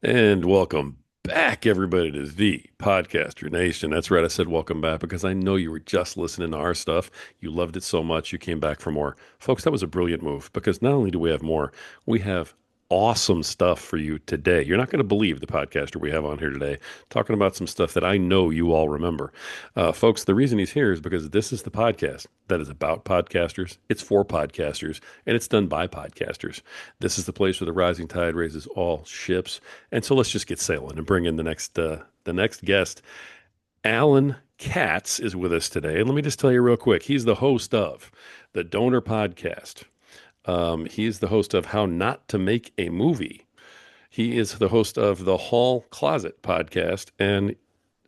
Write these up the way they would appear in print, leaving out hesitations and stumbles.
And welcome back, everybody, to the Podcaster Nation. That's right. I said welcome back because I know you were just listening to our stuff. You loved it so much, you came back for more. Folks, that was a brilliant move because not only do we have more, we have awesome stuff for you today. You're not going to believe the podcaster we have on here today, talking about some stuff that I know you all remember. Folks, the reason he's here is because this is the podcast that is about podcasters, it's for podcasters, and it's done by podcasters. This is the place where the rising tide raises all ships. And so let's just get sailing and bring in the next guest. Alan Katz is with us today. And let me just tell you real quick, he's the host of the Donor Podcast. He's the host of How Not to Make a Movie. He is the host of the Hall Closet podcast, and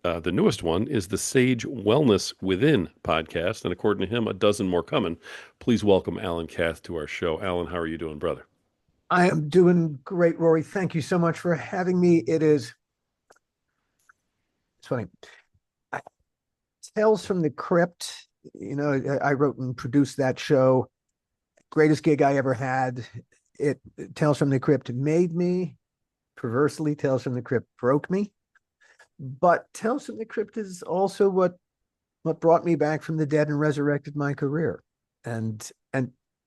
the newest one is the Sage Wellness Within podcast. And according to him, a dozen more coming. Please welcome Alan Katz to our show. Alan, how are you doing, brother? I am doing great, Rory. Thank you so much for having me. It's funny. I, Tales from the Crypt, I wrote and produced that show. Greatest gig I ever had. It Tales from the Crypt made me. Perversely, Tales from the Crypt broke me. But Tales from the Crypt is also what brought me back from the dead and resurrected my career. And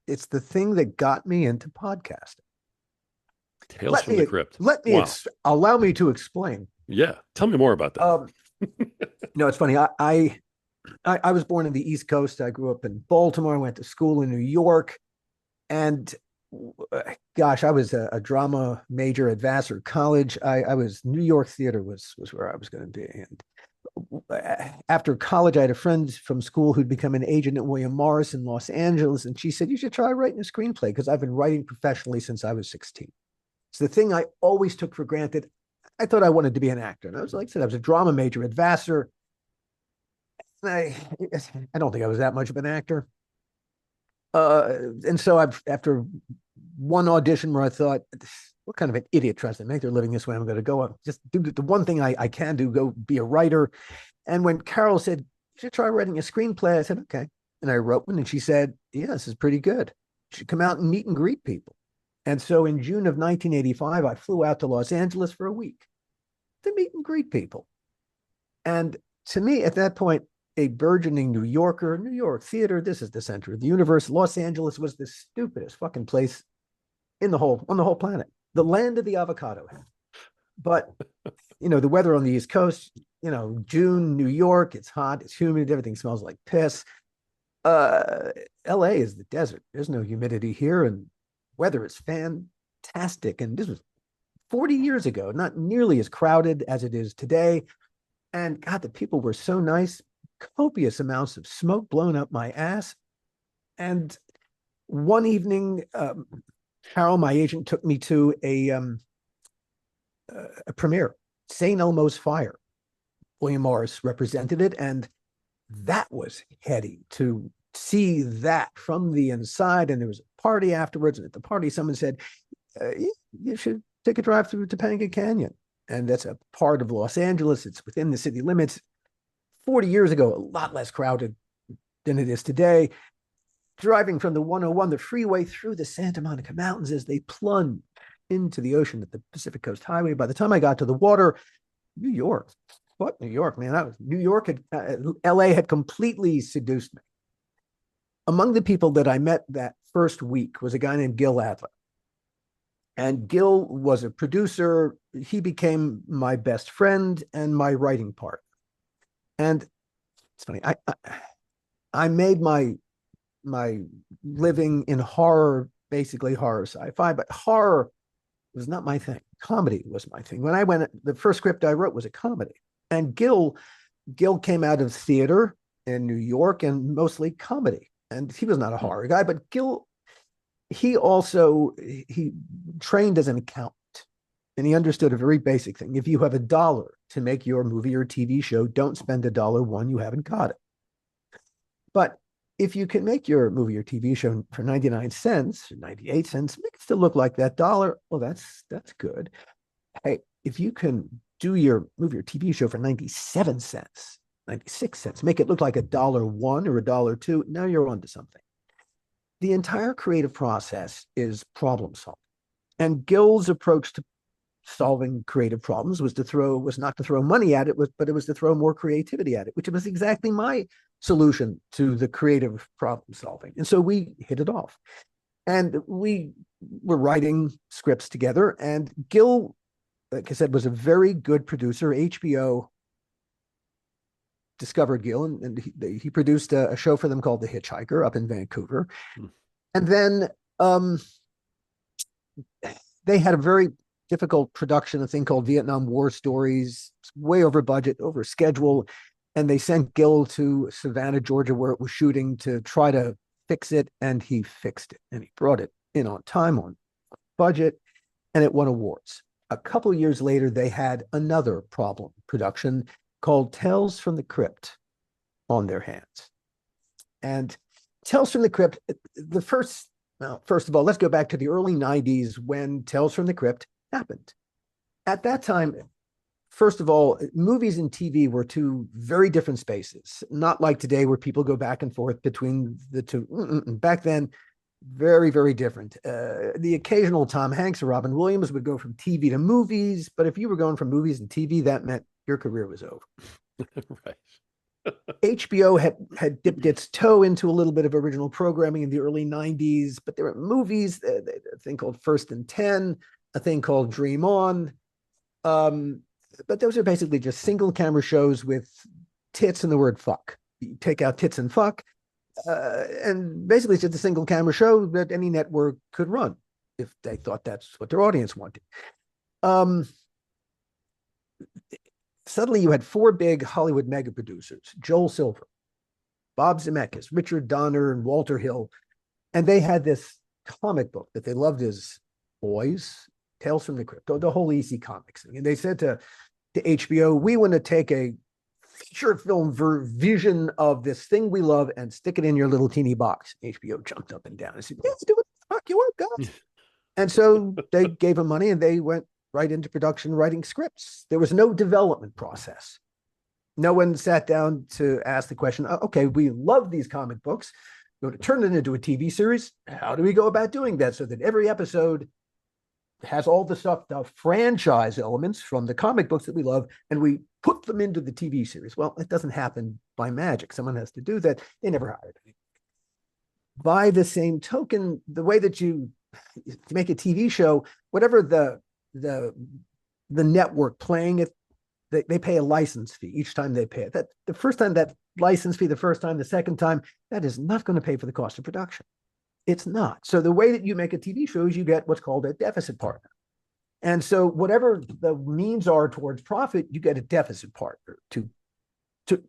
it's the thing that got me into podcasting. Tales Let from the me Crypt. let me Wow. allow me to explain. Yeah. Tell me more about that. Um, it's funny. I was born in the East Coast. I grew up in Baltimore. I went to school in New York, and gosh, I was a drama major at Vassar College. I was New York theater was where I was going to be. And after college, I had a friend from school who'd become an agent at William Morris in Los Angeles, and she said, "You should try writing a screenplay," because I've been writing professionally since I was 16. It's the thing I always took for granted. I thought I wanted to be an actor, and I was like I said, I was a drama major at Vassar. I I don't think I was that much of an actor. And so after one audition where I thought, what kind of an idiot tries to make their living this way? I'm going to go just do the one thing I can do, go be a writer. And when Carol said, you should try writing a screenplay, I said, okay. And I wrote one, and she said, yeah, this is pretty good. You should come out and meet and greet people. And so in June of 1985, I flew out to Los Angeles for a week to meet and greet people. And to me, at that point, a burgeoning New Yorker, New York theater, this is the center of the universe. Los Angeles was the stupidest fucking place on the whole planet, the land of the avocado. But the weather on the East Coast, June, New York, it's hot, it's humid, everything smells like piss. LA is the desert. There's no humidity here, and weather is fantastic. And this was 40 years ago, not nearly as crowded as it is today. And God, the people were so nice, copious amounts of smoke blown up my ass. And one evening, Carol, my agent, took me to a premiere, St. Elmo's Fire. William Morris represented it, and that was heady to see that from the inside. And there was a party afterwards, and at the party, someone said, you should take a drive through Topanga Canyon. And that's a part of Los Angeles. It's within the city limits. 40 years ago, a lot less crowded than it is today. Driving from the 101, the freeway, through the Santa Monica Mountains as they plunge into the ocean at the Pacific Coast Highway. By the time I got to the water, New York, fuck New York, man. New York LA had completely seduced me. Among the people that I met that first week was a guy named Gil Adler. And Gil was a producer. He became my best friend and my writing partner. And it's funny, I made my living in horror, basically horror sci-fi, but horror was not my thing. Comedy was my thing. When I went, the first script I wrote was a comedy. And Gil came out of theater in New York and mostly comedy. And he was not a horror guy, but Gil, he trained as an accountant, and he understood a very basic thing. If you have $1 to make your movie or TV show, don't spend $1 you haven't got it. But if you can make your movie or TV show for 99 cents, 98 cents, make it still look like that dollar, well, that's good. Hey, if you can do your movie or TV show for 97 cents, 96 cents, make it look like $1 or $2, now you're onto something. The entire creative process is problem solving. And Gil's approach to solving creative problems was not to throw money at it, but it was to throw more creativity at it, which was exactly my solution to the creative problem solving. And so we hit it off. And we were writing scripts together. And Gil, like I said, was a very good producer. HBO discovered Gil, and he produced a show for them called The Hitchhiker up in Vancouver. Hmm. And then they had a very difficult production, a thing called Vietnam War Stories, way over budget, over schedule. And they sent Gil to Savannah, Georgia, where it was shooting, to try to fix it. And he fixed it. And he brought it in on time, on budget, and it won awards. A couple years later, they had another problem production called Tales from the Crypt on their hands. And Tales from the Crypt, first of all, let's go back to the early 90s when Tales from the Crypt happened. At that time, first of all, movies and TV were two very different spaces, not like today where people go back and forth between the two. Back then, very, very different. The occasional Tom Hanks or Robin Williams would go from TV to movies, but if you were going from movies and TV, that meant your career was over. Right. HBO had dipped its toe into a little bit of original programming in the early 90s, but there were movies, a thing called First and 10, a thing called Dream On. But those are basically just single camera shows with tits and the word fuck. You take out tits and fuck, and basically it's just a single camera show that any network could run if they thought that's what their audience wanted. Suddenly you had four big Hollywood mega producers, Joel Silver, Bob Zemeckis, Richard Donner, and Walter Hill. And they had this comic book that they loved as boys, Tales from the Crypt, the whole EC Comics thing. And they said to HBO, we want to take a feature film vision of this thing we love and stick it in your little teeny box. HBO jumped up and down and said, yeah, do what the fuck you want, guys. And so they gave him money and they went right into production writing scripts. There was no development process. No one sat down to ask the question, okay, we love these comic books. We're going to turn it into a TV series. How do we go about doing that so that every episode has all the stuff, the franchise elements from the comic books that we love, and we put them into the TV series? Well, it doesn't happen by magic. Someone has to do that. They never hired anyone. By the same token, the way that you make a TV show, whatever the network playing it, they pay a license fee each time they pay it. That the first time, that license fee, the first time, the second time, that is not going to pay for the cost of production. It's not. So the way that you make a TV show is you get what's called a deficit partner. And so whatever the means are towards profit, you get a deficit partner to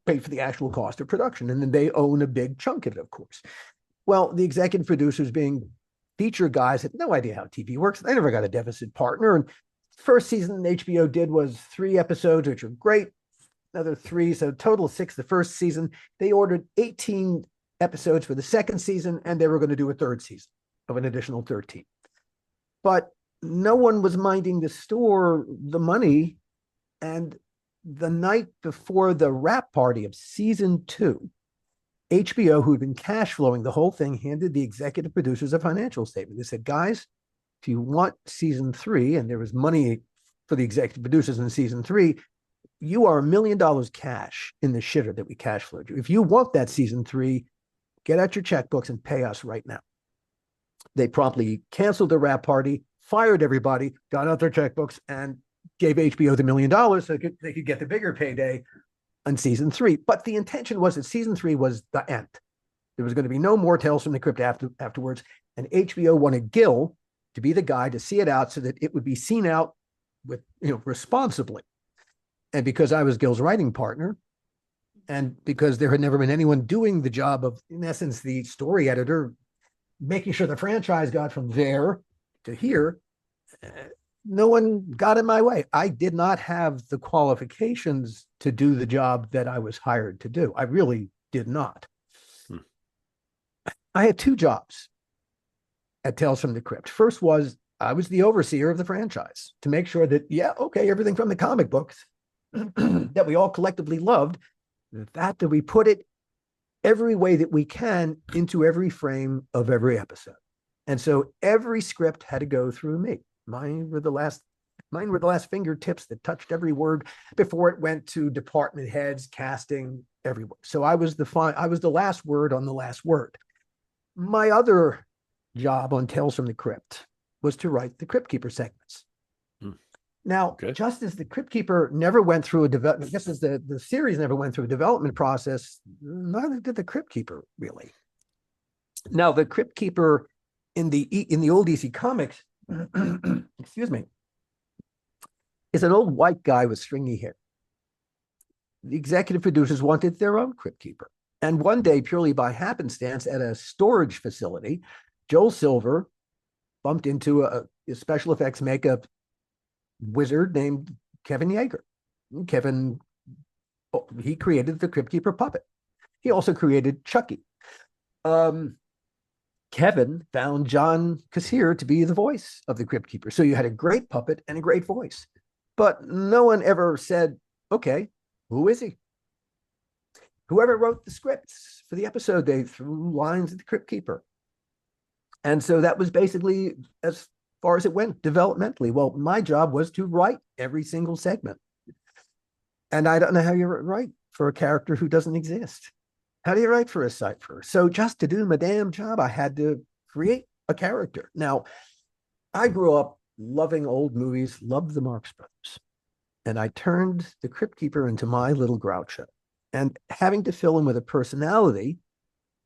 pay for the actual cost of production. And then they own a big chunk of it, of course. Well, the executive producers, being feature guys, had no idea how TV works. They never got a deficit partner. And first season HBO did was 3 episodes, which were great. Another 3, so total 6 the first season. They ordered 18 episodes for the second season, and they were going to do a third season of an additional 13. But no one was minding the money. And the night before the wrap party of season 2, HBO, who had been cash flowing the whole thing, handed the executive producers a financial statement. They said, guys, if you want season 3, and there was money for the executive producers in season 3, you are $1 million cash in the shitter that we cash flowed you. If you want that season 3, get out your checkbooks and pay us right now. They promptly canceled the wrap party, fired everybody, got out their checkbooks, and gave HBO the $1 million so they could get the bigger payday on season 3. But the intention was that season 3 was the end. There was going to be no more Tales from the Crypt afterwards. And HBO wanted Gil to be the guy to see it out so that it would be seen out with, responsibly. And because I was Gil's writing partner, and because there had never been anyone doing the job of, in essence, the story editor, making sure the franchise got from there to here, no one got in my way. I did not have the qualifications to do the job that I was hired to do. I really did not. I had 2 jobs at Tales from the Crypt. First was I was the overseer of the franchise to make sure that, everything from the comic books that we all collectively loved, that we put it every way that we can into every frame of every episode. And so every script had to go through me. Mine were the last Mine were the last fingertips that touched every word before it went to department heads, casting, everywhere. So I was the last word on the last word. My other job on Tales from the Crypt was to write the Crypt Keeper segments. Hmm. Now, Okay. just as the Crypt Keeper never went through a development, just as the series never went through a development process, neither did the Crypt Keeper really. Now, the Crypt Keeper in the old DC comics, excuse me, is an old white guy with stringy hair. The executive producers wanted their own Crypt Keeper. And one day, purely by happenstance, at a storage facility, Joel Silver bumped into a special effects makeup wizard named Kevin Yeager. Kevin, he created the Crypt Keeper puppet. He also created Chucky. Kevin found John Kassir to be the voice of the Crypt Keeper. So you had a great puppet and a great voice. But no one ever said, okay, who is he? Whoever wrote the scripts for the episode, they threw lines at the Crypt Keeper. And so that was basically as far as it went developmentally. Well, my job was to write every single segment. And I don't know how you write for a character who doesn't exist. How do you write for a cipher? So just to do my damn job, I had to create a character. Now, I grew up loving old movies, loved the Marx Brothers. And I turned the Crypt Keeper into my little Groucho. And having to fill in with a personality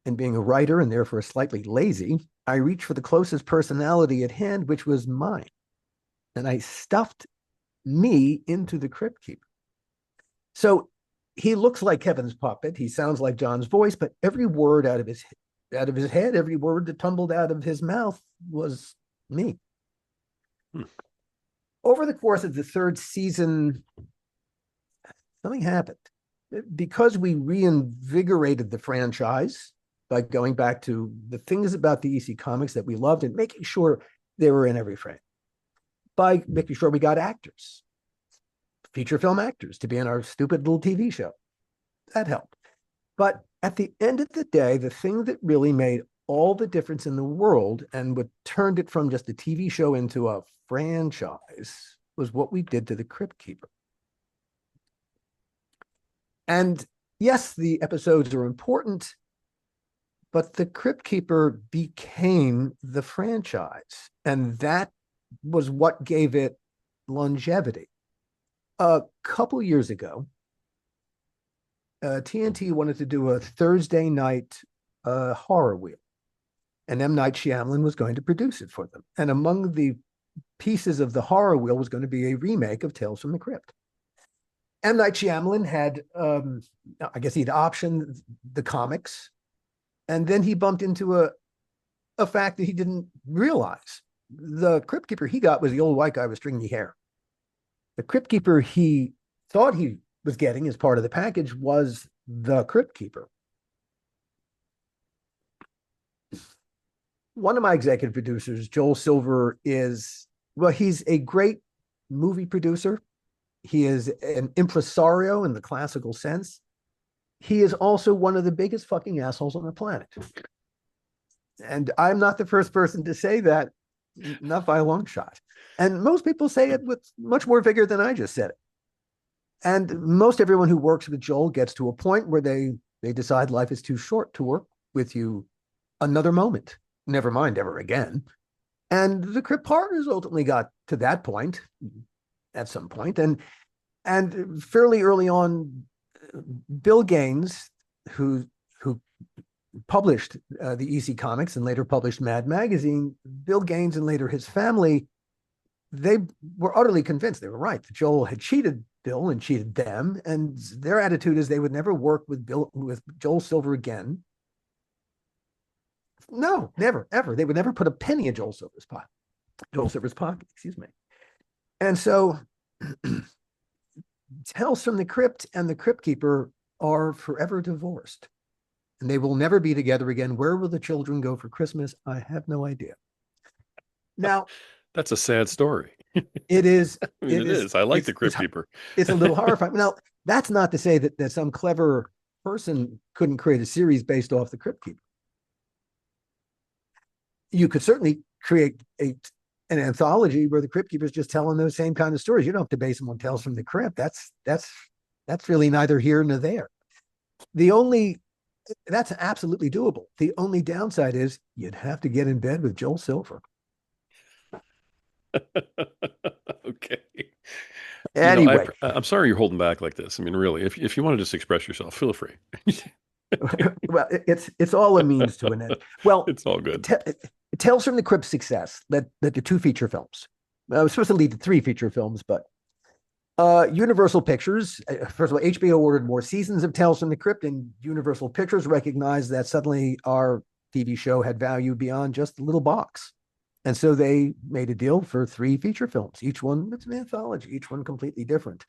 and being a writer and therefore slightly lazy, I reached for the closest personality at hand, which was mine. And I stuffed me into the Crypt Keeper. So he looks like Kevin's puppet. He sounds like John's voice, but every word out of his head, every word that tumbled out of his mouth was me. Hmm. Over the course of the third season, something happened. Because we reinvigorated the franchise by going back to the things about the EC comics that we loved and making sure they were in every frame, by making sure we got actors, feature film actors, to be in our stupid little TV show. That helped. But at the end of the day, the thing that really made all the difference in the world and what turned it from just a TV show into a franchise was what we did to the Crypt Keeper. And yes, the episodes are important, but the Crypt Keeper became the franchise. And that was what gave it longevity. A couple years ago, TNT wanted to do a Thursday night horror wheel. And M. Night Shyamalan was going to produce it for them. And among the pieces of the horror wheel was going to be a remake of Tales from the Crypt. M. Night Shyamalan had, I guess he'd optioned the comics. And then he bumped into a fact that he didn't realize. The Crypt Keeper he got was the old white guy with stringy hair. The Crypt Keeper he thought he was getting as part of the package was the Crypt Keeper. One of my executive producers, Joel Silver, he's a great movie producer. He is an impresario in the classical sense. He is also one of the biggest fucking assholes on the planet. And I'm not the first person to say that, not by a long shot. And most people say it with much more vigor than I just said it. And most everyone who works with Joel gets to a point where they decide life is too short to work with you another moment, never mind ever again. And the Crypt Partners ultimately got to that point at some point. And fairly early on, Bill Gaines, who published the EC Comics and later published Mad Magazine, Bill Gaines and later his family, they were utterly convinced they were right that Joel had cheated Bill and cheated them, and their attitude is they would never work with Joel Silver again. No, never, ever. They would never put a penny in Joel Silver's pocket, excuse me. And so Tales from the Crypt and the Crypt Keeper are forever divorced. And they will never be together again. Where will the children go for Christmas? I have no idea. Now, That's a sad story. it is. I mean, it is. I like the Crypt Keeper. It's a little horrifying. Now, that's not to say that some clever person couldn't create a series based off the Crypt Keeper. You could certainly create a an anthology where the Crypt Keeper's just telling those same kind of stories. You don't have to base them on Tales from the Crypt. That's really neither here nor there. The only That's absolutely doable. The only downside is you'd have to get in bed with Joel Silver. Okay. Anyway, I'm sorry you're holding back like this. I mean, really, if you want to just express yourself, feel free. well, it's all a means to an end. Well, It's all good. t- Tales from the Crypt success led to two feature films. I was supposed to lead to three feature films, but Universal Pictures, first of all, HBO ordered more seasons of Tales from the Crypt, and Universal Pictures recognized that suddenly our TV show had value beyond just a little box. And so they made a deal for three feature films. Each one, it's an anthology, each one completely different.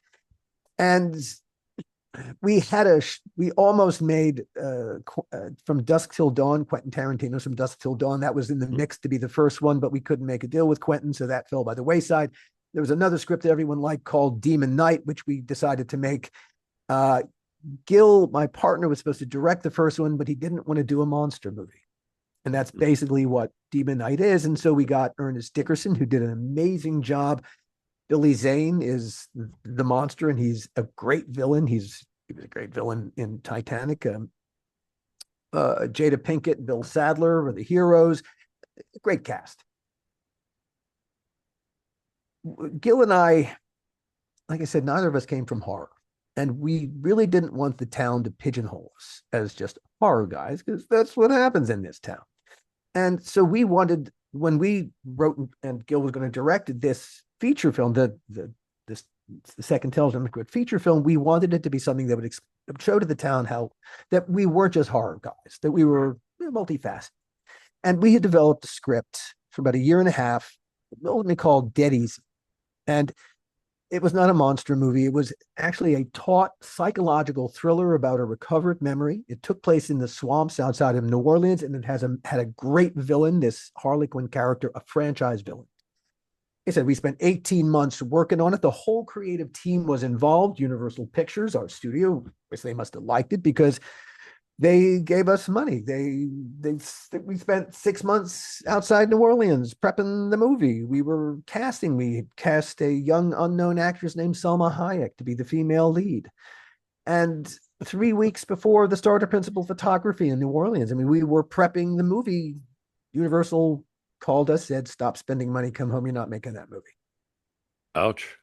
And we almost made From Dusk Till Dawn, Quentin Tarantino's From Dusk Till Dawn. That was in the mix to be the first one, but we couldn't make a deal with Quentin, so that fell by the wayside. There was another script that everyone liked called Demon Knight, which we decided to make. Uh, Gil, my partner, was supposed to direct the first one, but he didn't want to do a monster movie. And that's basically what Demon Knight is. And so we got Ernest Dickerson, who did an amazing job. Billy Zane is the monster, and he's a great villain. He was a great villain in Titanic. Jada Pinkett, Bill Sadler were the heroes. Great cast. Gil and I, like I said, neither of us came from horror. And we really didn't want the town to pigeonhole us as just horror guys, because that's what happens in this town. And so we wanted, when we wrote and Gil was going to direct this feature film, the second Tales from the Crypt feature film, we wanted it to be something that would show to the town how that we weren't just horror guys, that we were multifaceted. And we had developed a script for about a year and a half, what we called Dead Easy. And it was not a monster movie. It was actually a taut psychological thriller about a recovered memory. It took place in the swamps outside of New Orleans, and it had a great villain, this Harlequin character, a franchise villain. He said we spent 18 months working on it. The whole creative team was involved. Universal Pictures, our studio, which they must have liked it because they gave us money. We spent 6 months outside New Orleans prepping the movie. We cast a young unknown actress named Selma Hayek to be the female lead. And 3 weeks before the start of principal photography in New Orleans, I mean, we were prepping the movie. Universal called us, said, "Stop spending money, come home. You're not making that movie." Ouch.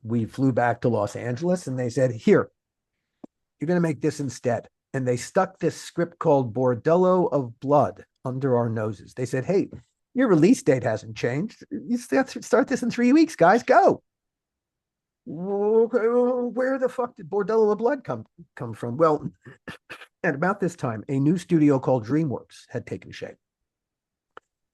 We flew back to Los Angeles and they said, "Here, you're going to make this instead." And they stuck this script called Bordello of Blood under our noses. They said, "Hey, your release date hasn't changed. You start this in 3 weeks, guys. Go." Where the fuck did Bordello of Blood come from? Well, at about this time, a new studio called DreamWorks had taken shape.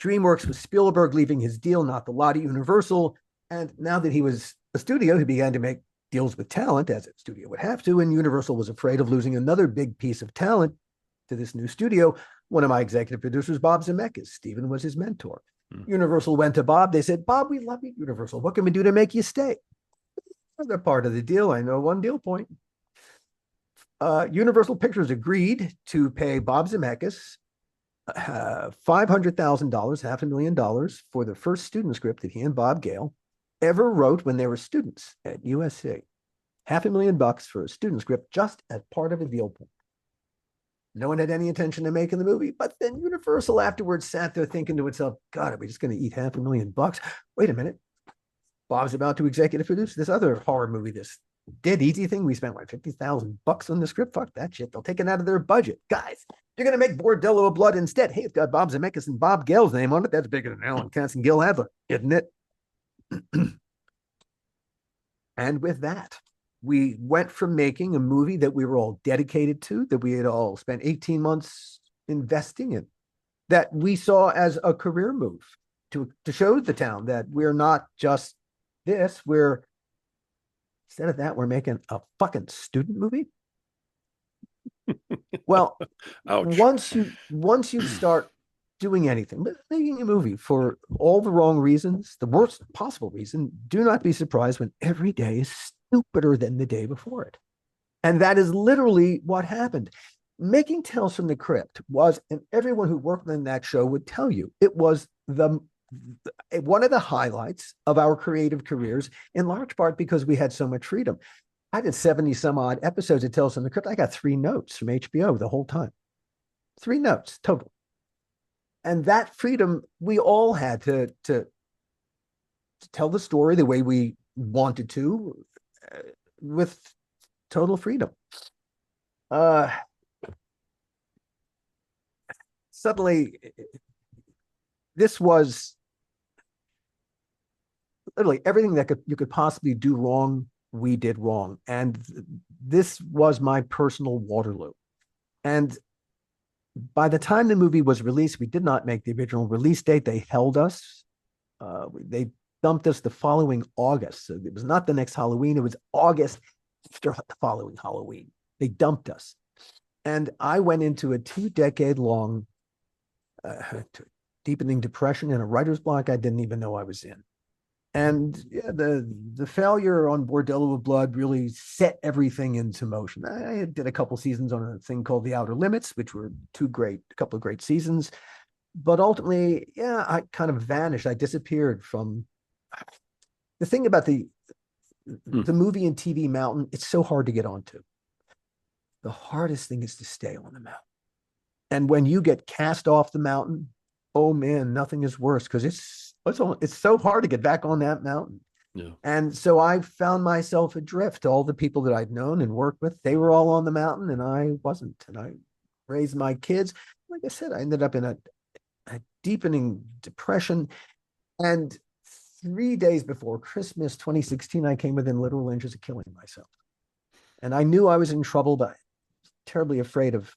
DreamWorks was Spielberg leaving his deal, not the lot of Universal. And now that he was a studio, he began to make deals with talent, as a studio would have to, and Universal was afraid of losing another big piece of talent to this new studio. One of my executive producers, Bob Zemeckis, Steven was his mentor. Universal went to Bob. They said, "Bob, we love you, Universal. What can we do to make you stay?" They're part of the deal. I know one deal point. Universal Pictures agreed to pay Bob Zemeckis $500,000, $500,000, for the first student script that he and Bob Gale ever wrote when they were students at USC. $500,000 for a student script, just as part of a deal point. No one had any intention of making the movie, but then Universal afterwards sat there thinking to itself, "God, are we just going to eat $500,000? Wait a minute. Bob's about to executive produce this other horror movie, this Dead Easy thing. We spent like $50,000 on the script. Fuck that shit. They'll take it out of their budget. Guys, you're going to make Bordello of Blood instead. Hey, it's got Bob Zemeckis and Bob Gale's name on it. That's bigger than Alan Katz and Gil Adler, isn't it?" And with that, we went from making a movie that we were all dedicated to, that we had all spent 18 months investing in, that we saw as a career move to show the town that we're not just this, instead of that, we're making a fucking student movie. Well, Ouch. once you start doing anything, but making a movie for all the wrong reasons, the worst possible reason, do not be surprised when every day is stupider than the day before it. And that is literally what happened. Making Tales from the Crypt was, and everyone who worked on that show would tell you, it was the one of the highlights of our creative careers, in large part because we had so much freedom. I did 70 some odd episodes of Tales from the Crypt. I got 3 notes from HBO the whole time. 3 notes total. And that freedom, we all had to tell the story the way we wanted to, with total freedom. Uh, Suddenly, this was literally everything that you could possibly do wrong, we did wrong. And this was my personal Waterloo. And by the time the movie was released, we did not make the original release date. They held us. They dumped us the following August. So it was not the next Halloween. It was August after the following Halloween. They dumped us. And I went into a 2-decade long deepening depression and a writer's block I didn't even know I was in. And yeah, the failure on Bordello of Blood really set everything into motion. I did a couple seasons on a thing called The Outer Limits, which were a couple of great seasons. But ultimately, yeah, I kind of vanished. I disappeared from the thing about Hmm. the movie and TV mountain. It's so hard to get onto. The hardest thing is to stay on the mountain. And when you get cast off the mountain, oh man, nothing is worse because it's so hard to get back on that mountain. Yeah. And so I found myself adrift. All the people that I'd known and worked with, they were all on the mountain and I wasn't. And I raised my kids. Like I said, I ended up in a deepening depression. And 3 days before Christmas 2016, I came within literal inches of killing myself. And I knew I was in trouble, but terribly afraid of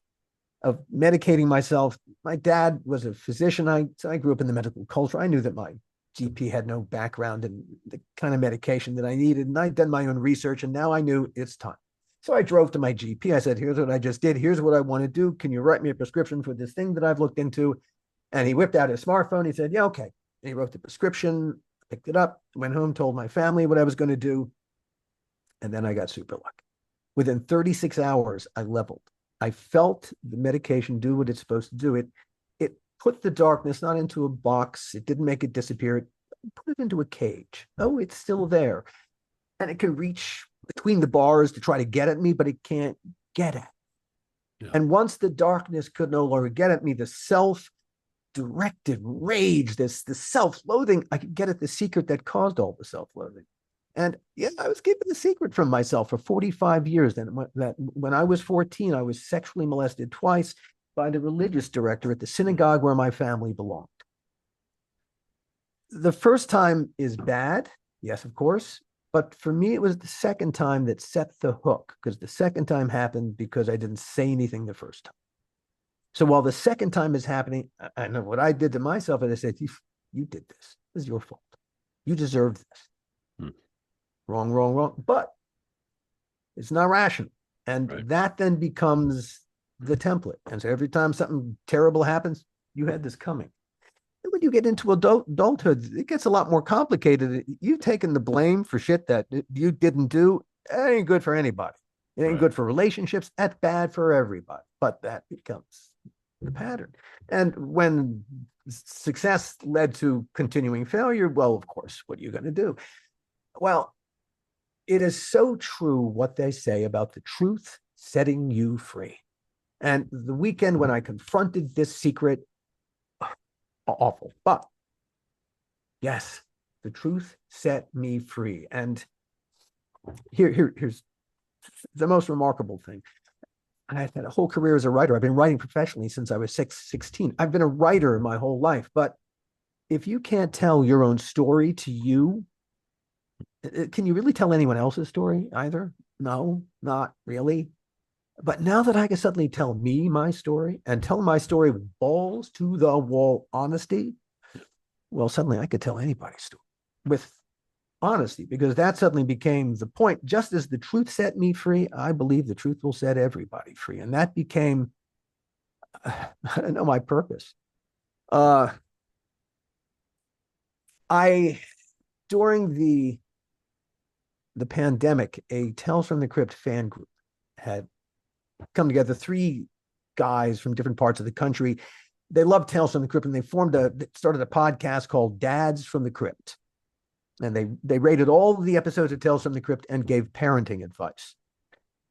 medicating myself. My dad was a physician. I grew up in the medical culture. I knew that my GP had no background in the kind of medication that I needed. And I'd done my own research, and now I knew it's time. So I drove to my GP. I said, here's what I just did. Here's what I want to do. Can you write me a prescription for this thing that I've looked into? And he whipped out his smartphone. He said, yeah, okay. And he wrote the prescription, picked it up, went home, told my family what I was going to do. And then I got super lucky. Within 36 hours, I leveled. I felt the medication do what it's supposed to do. It put the darkness not into a box. It didn't make it disappear. It put it into a cage. Oh, it's still there. And it can reach between the bars to try to get at me, but it can't get at me. Yeah. And once the darkness could no longer get at me, the self-directed rage, the self-loathing, I could get at the secret that caused all the self-loathing. And yeah, I was keeping the secret from myself for 45 years. Then that when I was 14, I was sexually molested twice by the religious director at the synagogue where my family belonged. The first time is bad, yes, of course. But for me, it was the second time that set the hook, because the second time happened because I didn't say anything the first time. So while the second time is happening, I know what I did to myself, and I said, you did this. This is your fault. You deserve this. Hmm. Wrong, wrong, wrong. But it's not rational. And Right. that then becomes the template. And so every time something terrible happens, you had this coming. And when you get into adulthood, it gets a lot more complicated. You've taken the blame for shit that you didn't do. It ain't good for anybody. It ain't Right. good for relationships. That's bad for everybody. But that becomes the pattern. And when success led to continuing failure, well, of course, what are you going to do? Well, it is so true what they say about the truth setting you free. And the weekend when I confronted this secret, awful. But yes, the truth set me free. And here's the most remarkable thing. I've had a whole career as a writer. I've been writing professionally since I was 16. I've been a writer my whole life. But if you can't tell your own story to you, can you really tell anyone else's story either? No, not really. But now that I can suddenly tell me my story and tell my story with balls to the wall honesty, well, suddenly I could tell anybody's story with honesty, because that suddenly became the point. Just as the truth set me free, I believe the truth will set everybody free. And that became, I don't know, my purpose. Uh, I, during the pandemic, a Tales from the Crypt fan group had come together, 3 guys from different parts of the country. they loved Tales from the Crypt, and they started a podcast called Dads from the Crypt. And they rated all of the episodes of Tales from the Crypt and gave parenting advice.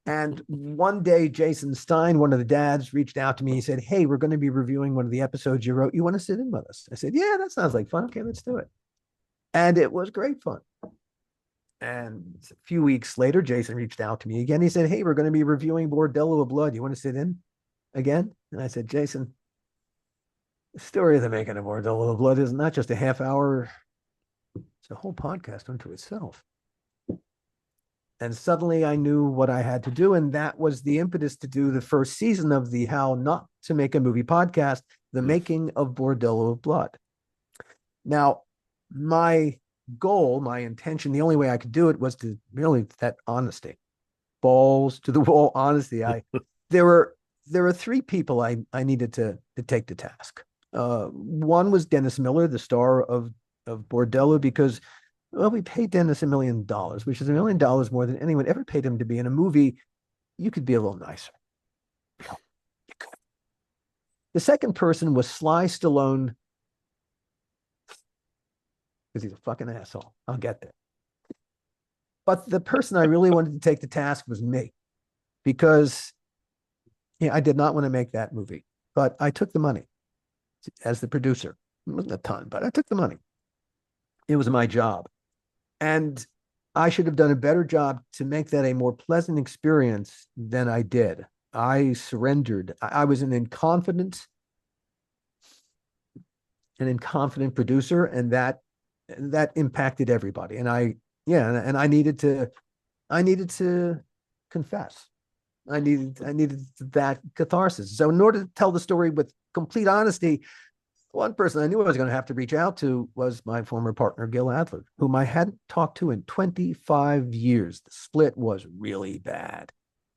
And one day, Jason Stein, one of the dads, reached out to me. He said, "Hey, we're going to be reviewing one of the episodes you wrote. You want to sit in with us?" I said, "Yeah, that sounds like fun. Okay, let's do it." And it was great fun. And a few weeks later, Jason reached out to me again. He said, "Hey, we're going to be reviewing Bordello of Blood. You want to sit in again?" And I said, "Jason, the story of the making of Bordello of Blood is not just a half hour, it's a whole podcast unto itself." And suddenly I knew what I had to do. And that was the impetus to do the first season of the How Not to Make a Movie podcast, The Mm. Making of Bordello of Blood. Now, my goal, my intention, the only way I could do it was to really that honesty, balls to the wall honesty. There were three people I needed to take to task. One was Dennis Miller, the star of Bordello, because well, we paid Dennis $1 million, which is $1 million more than anyone ever paid him to be in a movie. You could be a little nicer. You could. The second person was Sly Stallone, because he's a fucking asshole. I'll get there. But the person I really wanted to take to task was me, because I did not want to make that movie, but I took the money as the producer. It wasn't a ton, but I took the money. It was my job. And I should have done a better job to make that a more pleasant experience than I did. I surrendered. I was an inconfident producer, and that impacted everybody. And I needed to confess. I needed that catharsis. So in order to tell the story with complete honesty, one person I knew I was going to have to reach out to was my former partner, Gil Adler, whom I hadn't talked to in 25 years. The split was really bad,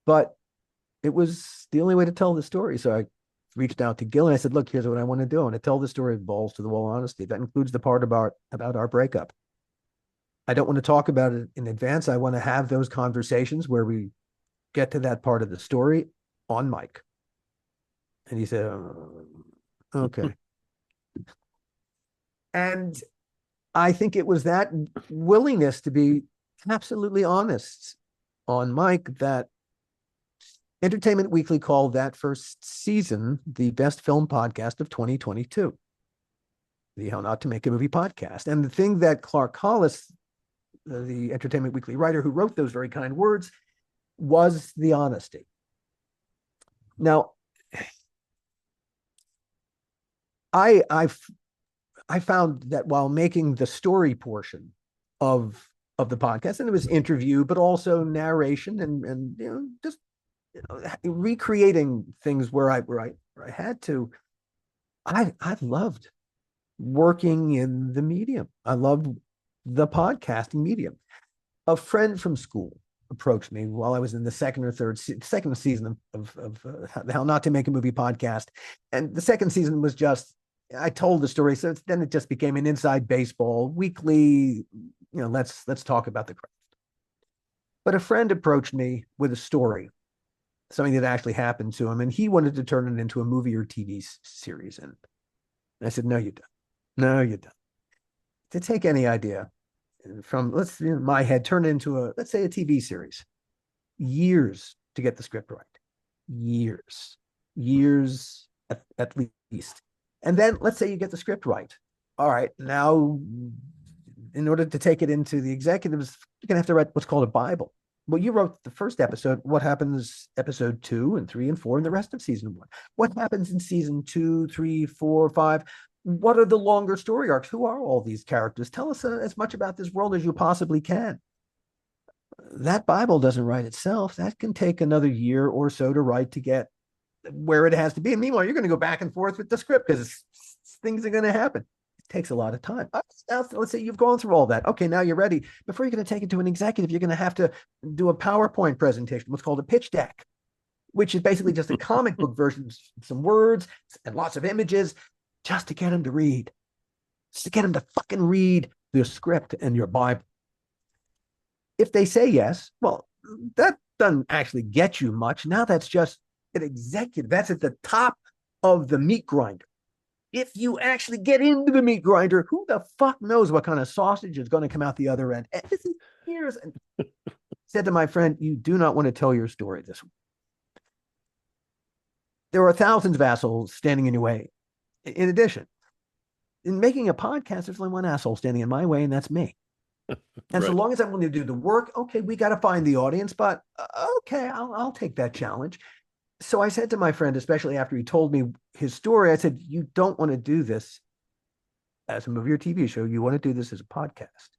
but it was the only way to tell the story. So I reached out to Gil and I said, "Look, here's what I want to do. I want to tell the story of balls to the wall honesty. That includes the part about our breakup. I don't want to talk about it in advance. I want to have those conversations where we get to that part of the story on mic." And he said, "Okay." And I think it was that willingness to be absolutely honest on mic that Entertainment Weekly called that first season the best film podcast of 2022, the How Not to Make a Movie podcast. And the thing that Clark Hollis, the Entertainment Weekly writer who wrote those very kind words, was the honesty. Now, I found that while making the story portion of the podcast, and it was interview, but also narration and just recreating things where I had to. I loved working in the medium. I loved the podcasting medium. A friend from school approached me while I was in the second season of How Not to Make a Movie podcast, and the second season was just I told the story, so then it just became an inside baseball weekly. Let's talk about the craft. But a friend approached me with a story, something that actually happened to him, and he wanted to turn it into a movie or TV series. And I said, "No, you don't. No, you don't. To take any idea from my head, turn it into let's say a TV series. Years to get the script right. Years at least. And then let's say you get the script right. All right, now in order to take it into the executives, you're going to have to write what's called a Bible. Well, you wrote the first episode. What happens episode 2 and 3 and 4 and the rest of season 1? What happens in season 2, 3, 4, 5? What are the longer story arcs? Who are all these characters? Tell us as much about this world as you possibly can." That Bible doesn't write itself. That can take another year or so to write to get where it has to be. And meanwhile, you're going to go back and forth with the script because things are going to happen. It takes a lot of time. Now, let's say you've gone through all that. Okay, now you're ready. Before you're going to take it to an executive, you're going to have to do a PowerPoint presentation, what's called a pitch deck, which is basically just a comic book version, some words and lots of images, just to get them to read, just to get them to fucking read the script and your Bible. If they say yes, well, that doesn't actually get you much. Now that's just an executive. That's at the top of the meat grinder. if you actually get into the meat grinder, who the fuck knows what kind of sausage is going to come out the other end? And this is years. And said to my friend, you do not want to tell your story this way. There are thousands of assholes standing in your way. In addition, in making a podcast, there's only one asshole standing in my way, and that's me. And so Right. long as I'm willing to do the work, okay, we got to find the audience, but okay, I'll take that challenge. So I said to my friend, especially after he told me his story, I said, you don't want to do this as a movie or TV show. You want to do this as a podcast.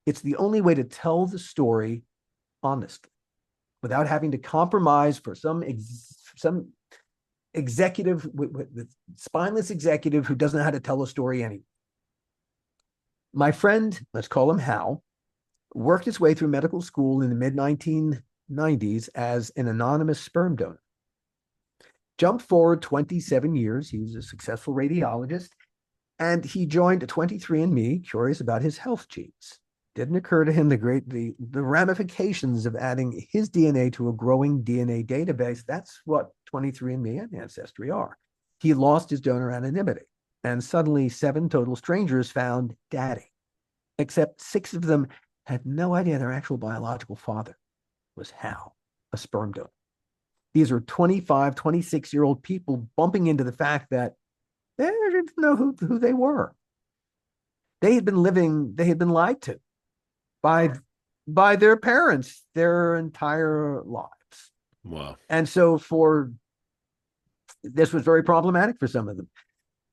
It's the only way to tell the story honestly without having to compromise for some executive with spineless executive who doesn't know how to tell a story anyway. My friend, let's call him Hal, worked his way through medical school in the mid 1990s as an anonymous sperm donor. Jumped forward 27 years. He was a successful radiologist, and he joined 23andMe, curious about his health genes. Didn't occur to him the ramifications of adding his DNA to a growing DNA database. That's what 23andMe and Ancestry are. He lost his donor anonymity, and suddenly 7 total strangers found Daddy, except 6 of them had no idea their actual biological father was Hal, a sperm donor. These are 25, 26-year-old people bumping into the fact that they didn't know who they were. They had been lied to by their parents their entire lives. Wow. And so this was very problematic for some of them.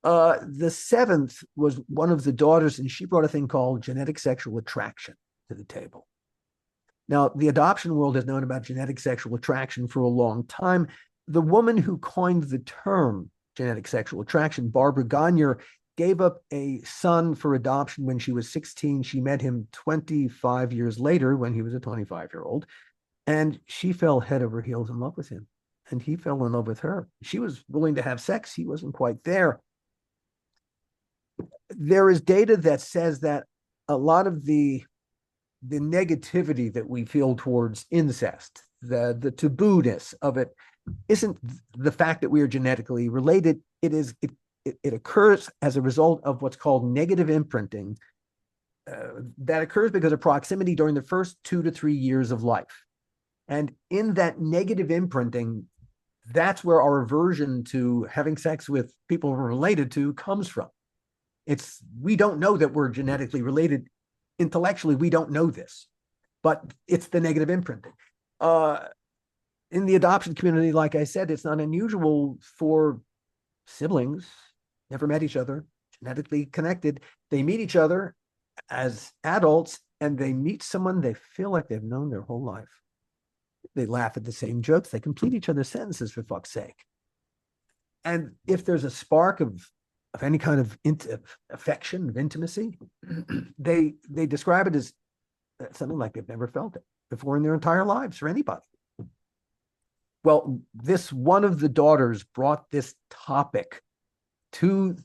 The 7th was one of the daughters, and she brought a thing called genetic sexual attraction to the table. Now, the adoption world has known about genetic sexual attraction for a long time. The woman who coined the term genetic sexual attraction, Barbara Gagne, gave up a son for adoption when she was 16. She met him 25 years later when he was a 25-year-old, and she fell head over heels in love with him, and he fell in love with her. She was willing to have sex. He wasn't quite there. There is data that says that a lot of the negativity that we feel towards incest, the taboo-ness of it, isn't the fact that we are genetically related. It occurs as a result of what's called negative imprinting that occurs because of proximity during the first 2 to 3 years of life. And in that negative imprinting, that's where our aversion to having sex with people we're related to comes from. We don't know that we're genetically related. Intellectually, we don't know this, but it's the negative imprinting. In the adoption community, like I said, it's not unusual for siblings, never met each other, genetically connected. They meet each other as adults, and they meet someone they feel like they've known their whole life. They laugh at the same jokes. They complete each other's sentences, for fuck's sake. And if there's a spark of any kind of affection, of intimacy, they describe it as something like they've never felt it before in their entire lives for anybody. Well, one of the daughters brought this topic to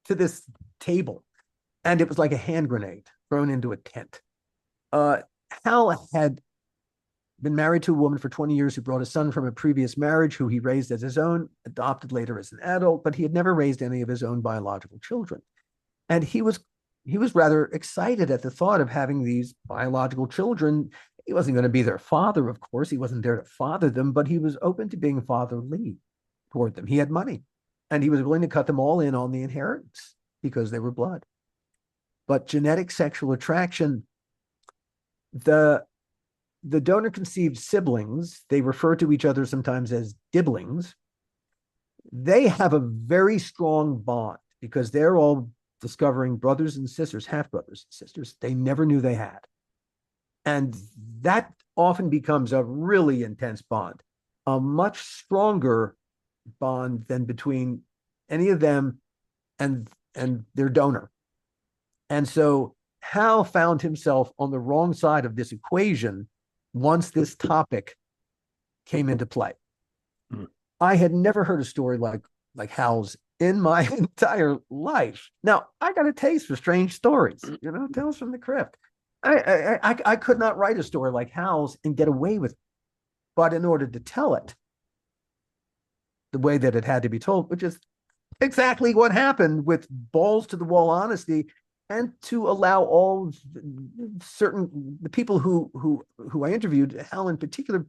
this table, and it was like a hand grenade thrown into a tent. Hal had been married to a woman for 20 years who brought a son from a previous marriage who he raised as his own, adopted later as an adult, but he had never raised any of his own biological children. And he was rather excited at the thought of having these biological children. He wasn't going to be their father, of course. He wasn't there to father them, but he was open to being fatherly toward them. He had money, and he was willing to cut them all in on the inheritance because they were blood. But genetic sexual attraction, the donor conceived siblings, they refer to each other sometimes as dibblings. They have a very strong bond because they're all discovering brothers and sisters, half brothers and sisters they never knew they had. And that often becomes a really intense bond, a much stronger bond than between any of them and their donor. And so Hal found himself on the wrong side of this equation once this topic came into play. Mm. I had never heard a story like Hal's in my entire life. Now, I got a taste for strange stories, Tales from the Crypt. I could not write a story like Hal's and get away with it. But in order to tell it the way that it had to be told, which is exactly what happened with balls to the wall honesty, and to allow all certain the people who I interviewed, Hal in particular.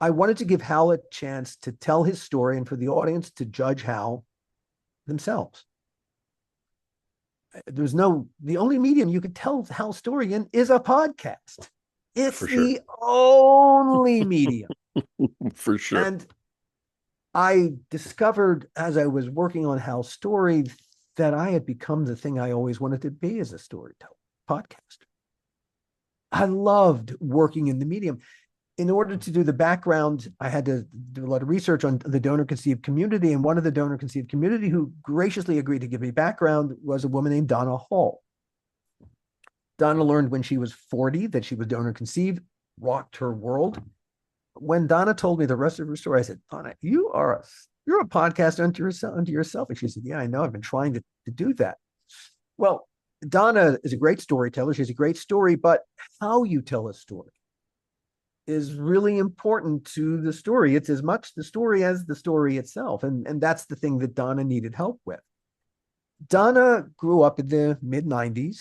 I wanted to give Hal a chance to tell his story and for the audience to judge Hal themselves. There's no, the only medium you could tell Hal's story in is a podcast. It's For sure. the only medium. For sure. And I discovered as I was working on Hal's story that I had become the thing I always wanted to be as a storyteller, podcaster. I loved working in the medium. In order to do the background, I had to do a lot of research on the donor conceived community. And one of the donor conceived community who graciously agreed to give me background was a woman named Donna Hall. Donna learned when she was 40 that she was donor conceived, rocked her world. When Donna told me the rest of her story, I said, Donna, you're a podcaster unto yourself. And she said, yeah, I know. I've been trying to do that. Well, Donna is a great storyteller. She has a great story, but how you tell a story is really important to the story. It's as much the story as the story itself. And that's the thing that Donna needed help with. Donna grew up in the mid 90s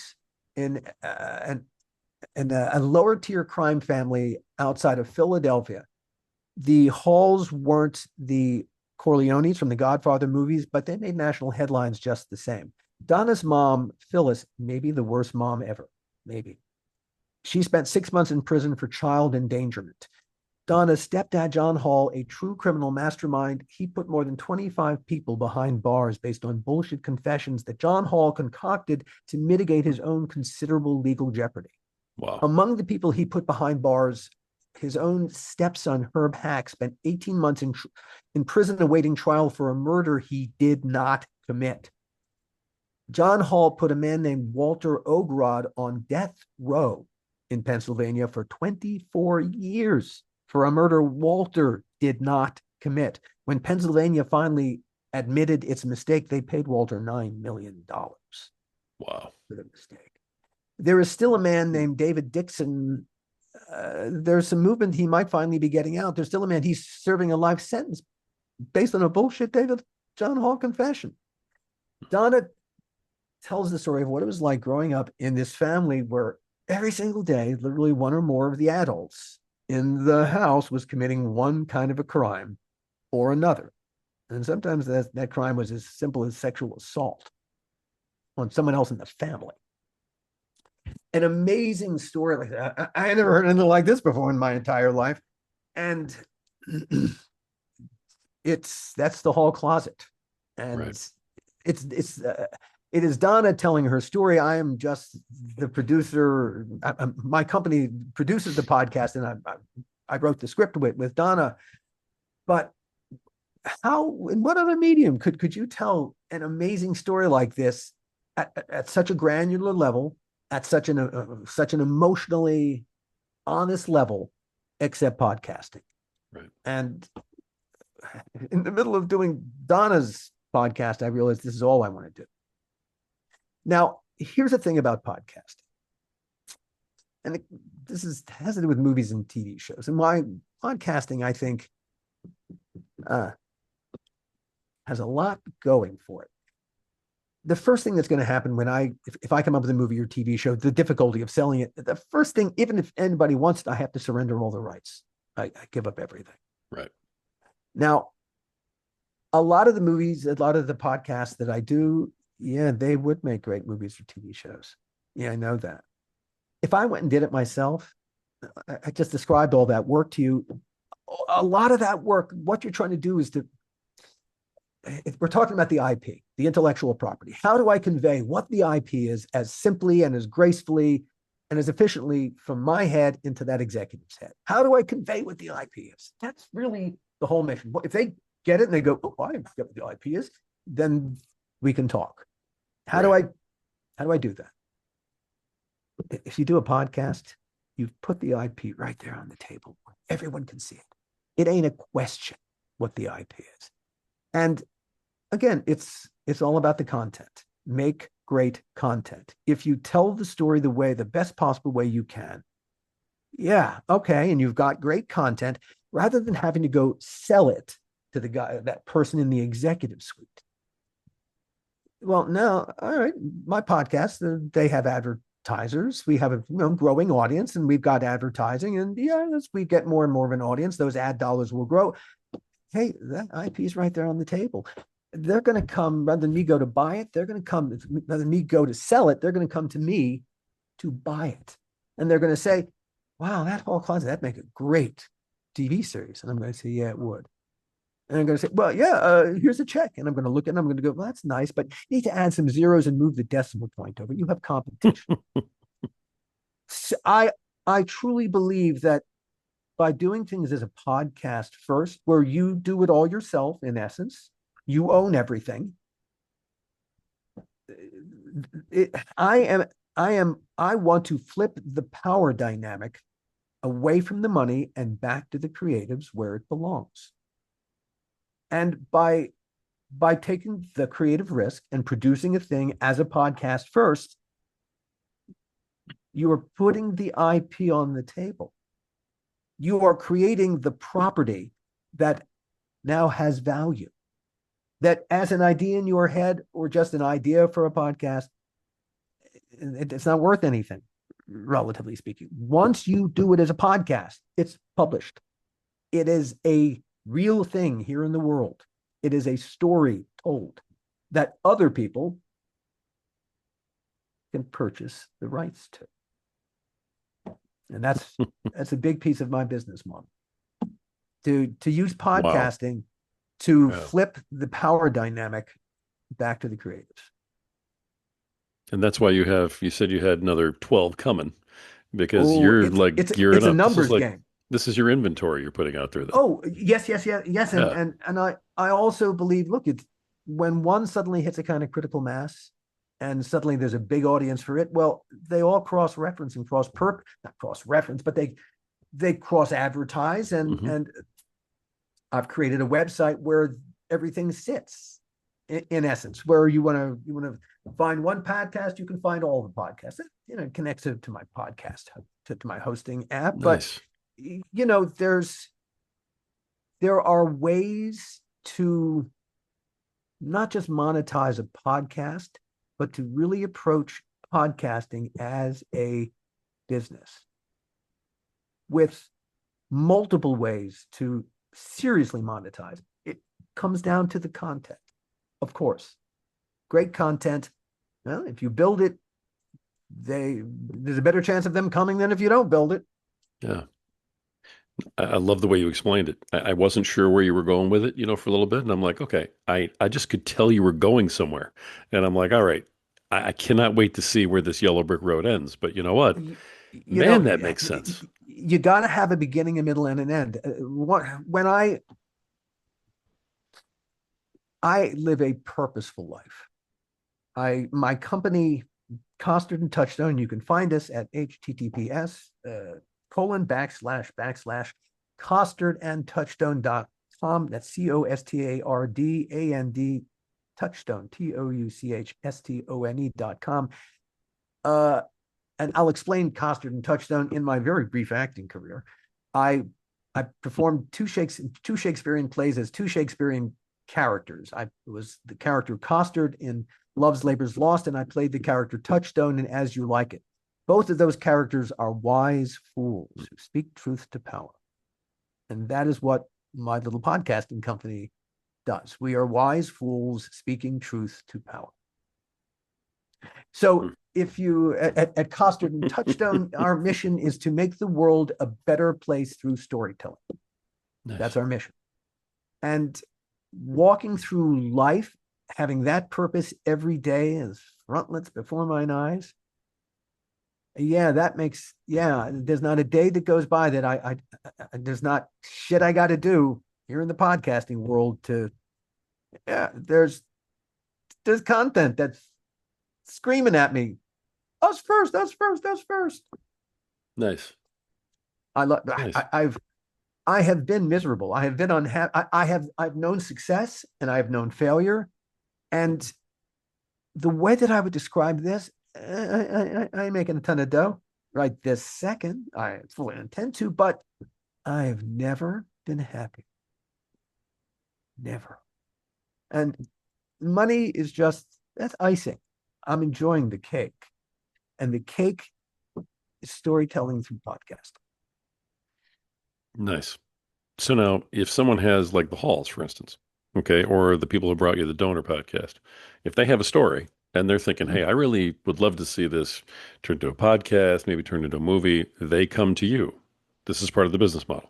in a lower tier crime family outside of Philadelphia. The Halls weren't the Corleones from the Godfather movies, but they made national headlines just the same. Donna's mom, Phyllis, maybe the worst mom ever, maybe. She spent 6 months in prison for child endangerment. Donna's stepdad, John Hall, a true criminal mastermind, he put more than 25 people behind bars based on bullshit confessions that John Hall concocted to mitigate his own considerable legal jeopardy. Wow. Among the people he put behind bars, his own stepson, Herb Hack, spent 18 months in prison awaiting trial for a murder he did not commit. John Hall put a man named Walter Ogrod on death row in Pennsylvania for 24 years for a murder Walter did not commit. When Pennsylvania finally admitted its mistake, they paid Walter $9 million Wow. for the mistake. There is still a man named David Dixon. There's some movement he might finally be getting out. There's still a man, he's serving a life sentence based on a bullshit David John Hall confession. Donna tells the story of what it was like growing up in this family where every single day, literally one or more of the adults in the house was committing one kind of a crime or another. And sometimes that crime was as simple as sexual assault on someone else in the family. An amazing story like that. I never heard anything like this before in my entire life. And that's the hall closet. And Right. it is Donna telling her story. I am just the producer. My company produces the podcast, and I wrote the script with Donna. But how, in what other medium could you tell an amazing story like this at such a granular level, at such an emotionally honest level, except podcasting? Right. And in the middle of doing Donna's podcast, I realized this is all I want to do. Now, here's the thing about podcasting, and this has to do with movies and TV shows. And why podcasting, I think, has a lot going for it. The first thing that's going to happen when if I come up with a movie or TV show, the difficulty of selling it, the first thing, even if anybody wants it, I have to surrender all the rights. I give up everything. Right. Now, a lot of the movies, a lot of the podcasts that I do, yeah, they would make great movies or TV shows. Yeah, I know that. If I went and did it myself, I just described all that work to you. A lot of that work, what you're trying to do is we're talking about the IP, the intellectual property. How do I convey what the IP is as simply and as gracefully and as efficiently from my head into that executive's head? How do I convey what the IP is? That's really the whole mission. If they get it and they go, oh, I get what the IP is, then we can talk. How do I do that? If you do a podcast, you've put the IP right there on the table. Everyone can see it. It ain't a question what the IP is. And again, it's all about the content. Make great content. If you tell the story the best possible way you can, yeah, okay, and you've got great content, rather than having to go sell it to that person in the executive suite. Well, no, all right. My podcast, they have advertisers. We have a growing audience, and we've got advertising. And yeah, as we get more and more of an audience, those ad dollars will grow. Hey, that IP is right there on the table. They're going to come rather than me go to buy it. They're going to come rather than me go to sell it. They're going to come to me to buy it, and they're going to say, "Wow, that whole closet that make a great TV series." And I'm going to say, "Yeah, it would." And I'm going to say, well, yeah, here's a check. And I'm going to look at it and I'm going to go, well, that's nice, but you need to add some zeros and move the decimal point over. You have competition. So I truly believe that by doing things as a podcast first, where you do it all yourself, in essence, you own everything. It, I want to flip the power dynamic away from the money and back to the creatives where it belongs. And by taking the creative risk and producing a thing as a podcast first, you are putting the IP on the table. You are creating the property that now has value. That as an idea in your head or just an idea for a podcast, it's not worth anything, relatively speaking. Once you do it as a podcast, it's published. It is a real thing here in the world. It is a story told that other people can purchase the rights to. And that's a big piece of my business model. To use Wow. podcasting to Yeah. flip the power dynamic back to the creatives. And that's why you said you had another 12 coming because Oh, you're like gearing it's a up. numbers game. This is your inventory you're putting out there then. Oh, yes. And Yeah. I also believe, look, it's when one suddenly hits a kind of critical mass and suddenly there's a big audience for it, well, they all cross reference and not cross reference, but they cross advertise Hmm. and I've created a website where everything sits in essence, where you want to find one podcast, you can find all the podcasts. It connects to my podcast to my hosting app, but Nice. there are ways to not just monetize a podcast, but to really approach podcasting as a business with multiple ways to seriously monetize. It comes down to the content, of course. Great content. Well, if you build it, there's a better chance of them coming than if you don't build it. Yeah. I love the way you explained it. I wasn't sure where you were going with it, for a little bit. And I'm like, okay, I just could tell you were going somewhere. And I'm like, all right, I cannot wait to see where this yellow brick road ends. But you know what? You, you Man, know, that makes sense. you got to have a beginning, a middle, and an end. When I live a purposeful life. My company, Costard and Touchstone, you can find us at https colon backslash costardandtouchstone.com. That's costardand touchstone touchstone.com. And I'll explain Costard and Touchstone in my very brief acting career. I I performed two Shakespearean plays as two Shakespearean characters. I was the character Costard in Love's Labour's Lost, and I played the character Touchstone in As You Like It. Both of those characters are wise fools who speak truth to power. And that is what my little podcasting company does. We are wise fools speaking truth to power. So if you at Costard and Touchstone, our mission is to make the world a better place through storytelling. That's Nice. our mission. And walking through life, having that purpose every day as frontlets before mine eyes. Yeah, there's not a day that goes by that there's not shit I got to do here in the podcasting world there's content that's screaming at me. Us first, us first, us first. Nice. I love, Nice. I have been miserable. I have been unhappy. I've known success and I've known failure. And the way that I would describe this, I ain't making a ton of dough right this second. I fully intend to, but I've never been happy. Never. And money is just that's icing. I'm enjoying the cake, and the cake is storytelling through podcast. Nice. So now, if someone has like the Halls, for instance, okay, or the people who brought you the Donor podcast, if they have a story and they're thinking, hey, I really would love to see this turned into a podcast, maybe turned into a movie, they come to you. This is part of the business model.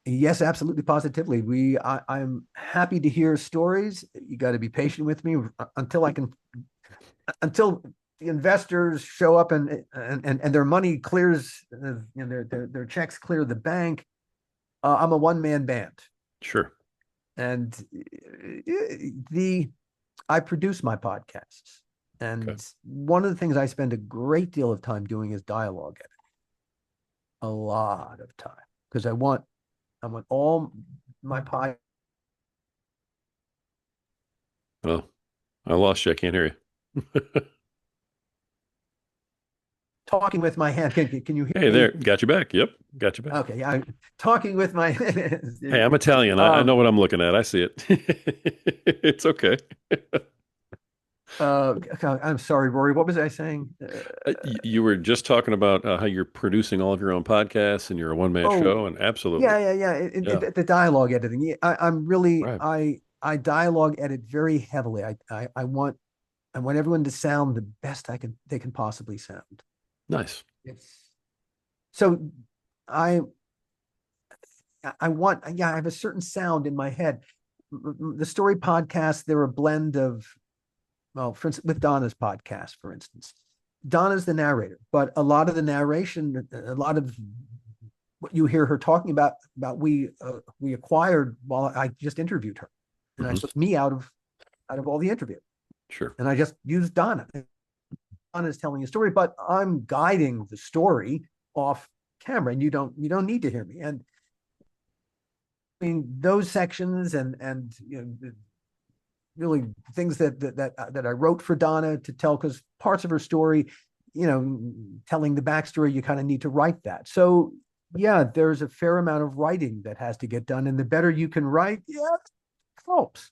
Yes, absolutely, positively. I'm happy to hear stories. You got to be patient with me until I can, until the investors show up and their money clears, their checks clear the bank. I'm a one man band, Sure. and the I produce my podcasts, Okay. and one of the things I spend a great deal of time doing is dialogue editing. A lot of time because I want all my pod Well, I lost you. I can't hear you. talking with my hand. Can you hear Hey there. me? Got you back. Yep. Got you back. Okay, yeah, I'm talking with my Hey, I'm Italian. I um know what I'm looking at. I see it. It's okay. I'm sorry, Rory. What was I saying? You were just talking about how you're producing all of your own podcasts and you're a one-man Oh, show, and absolutely. yeah. Yeah. The dialogue editing. Yeah, I'm really Right. I dialogue edit very heavily. I want everyone to sound the best they can possibly sound. Nice. It's so I I want, yeah, I have a certain sound in my head. The story podcasts, they're a blend of, well, for instance, with Donna's podcast, for instance, Donna's the narrator, but a lot of the narration, a lot of what you hear her talking about we acquired while I just interviewed her, and I Hmm. took me out of all the interview, Sure. and I just used Donna. Donna is telling a story, but I'm guiding the story off camera, and you don't need to hear me. And I mean those sections and really things that I wrote for Donna to tell, because parts of her story, telling the backstory, you kind of need to write that. So yeah, there's a fair amount of writing that has to get done, and the better you can write, yeah, it helps.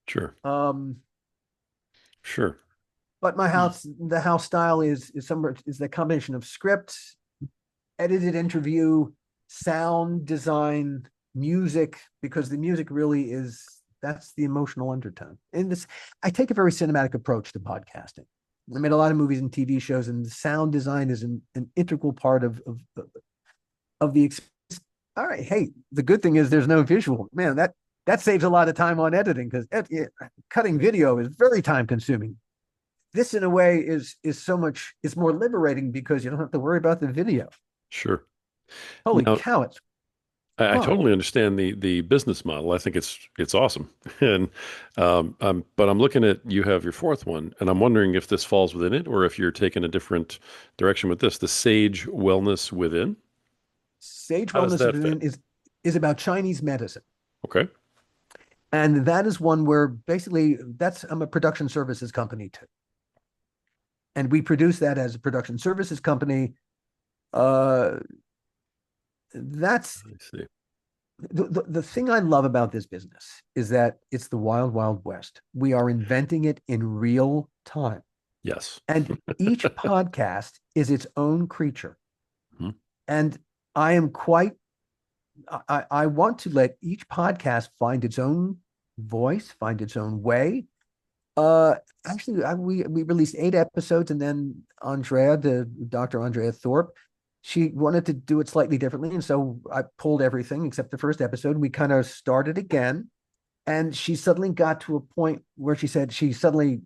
Sure. Um, Sure. but the house style is the combination of script, edited interview, sound design, music, because the music really is that's the emotional undertone. And this, I take a very cinematic approach to podcasting. I made a lot of movies and TV shows, and the sound design is an integral part of the experience. All right, hey, the good thing is there's no visual. Man, that saves a lot of time on editing, because cutting video is very time consuming. This, in a way, is so much. It's more liberating because you don't have to worry about the video. Sure. Holy Now, cow, it's I fun. totally understand the business model. I think it's awesome. And but I'm looking at you have your fourth one, and I'm wondering if this falls within it or if you're taking a different direction with this. The Sage Wellness Within. Sage How does Wellness that fit? is about Chinese medicine. Okay. And that is one where basically that's I'm a production services company too. And we produce that as a production services company. Uh that's I see. the thing I love about this business is that it's the wild, wild west. We are inventing it in real time. Yes. And each podcast is its own creature. Mhm. And I am quite I want to let each podcast find its own voice, find its own way. Actually, we released 8 episodes, and then the Dr. Andrea Thorpe, she wanted to do it slightly differently, and so I pulled everything except the first episode. We kind of started again, and she suddenly got to a point where she said she suddenly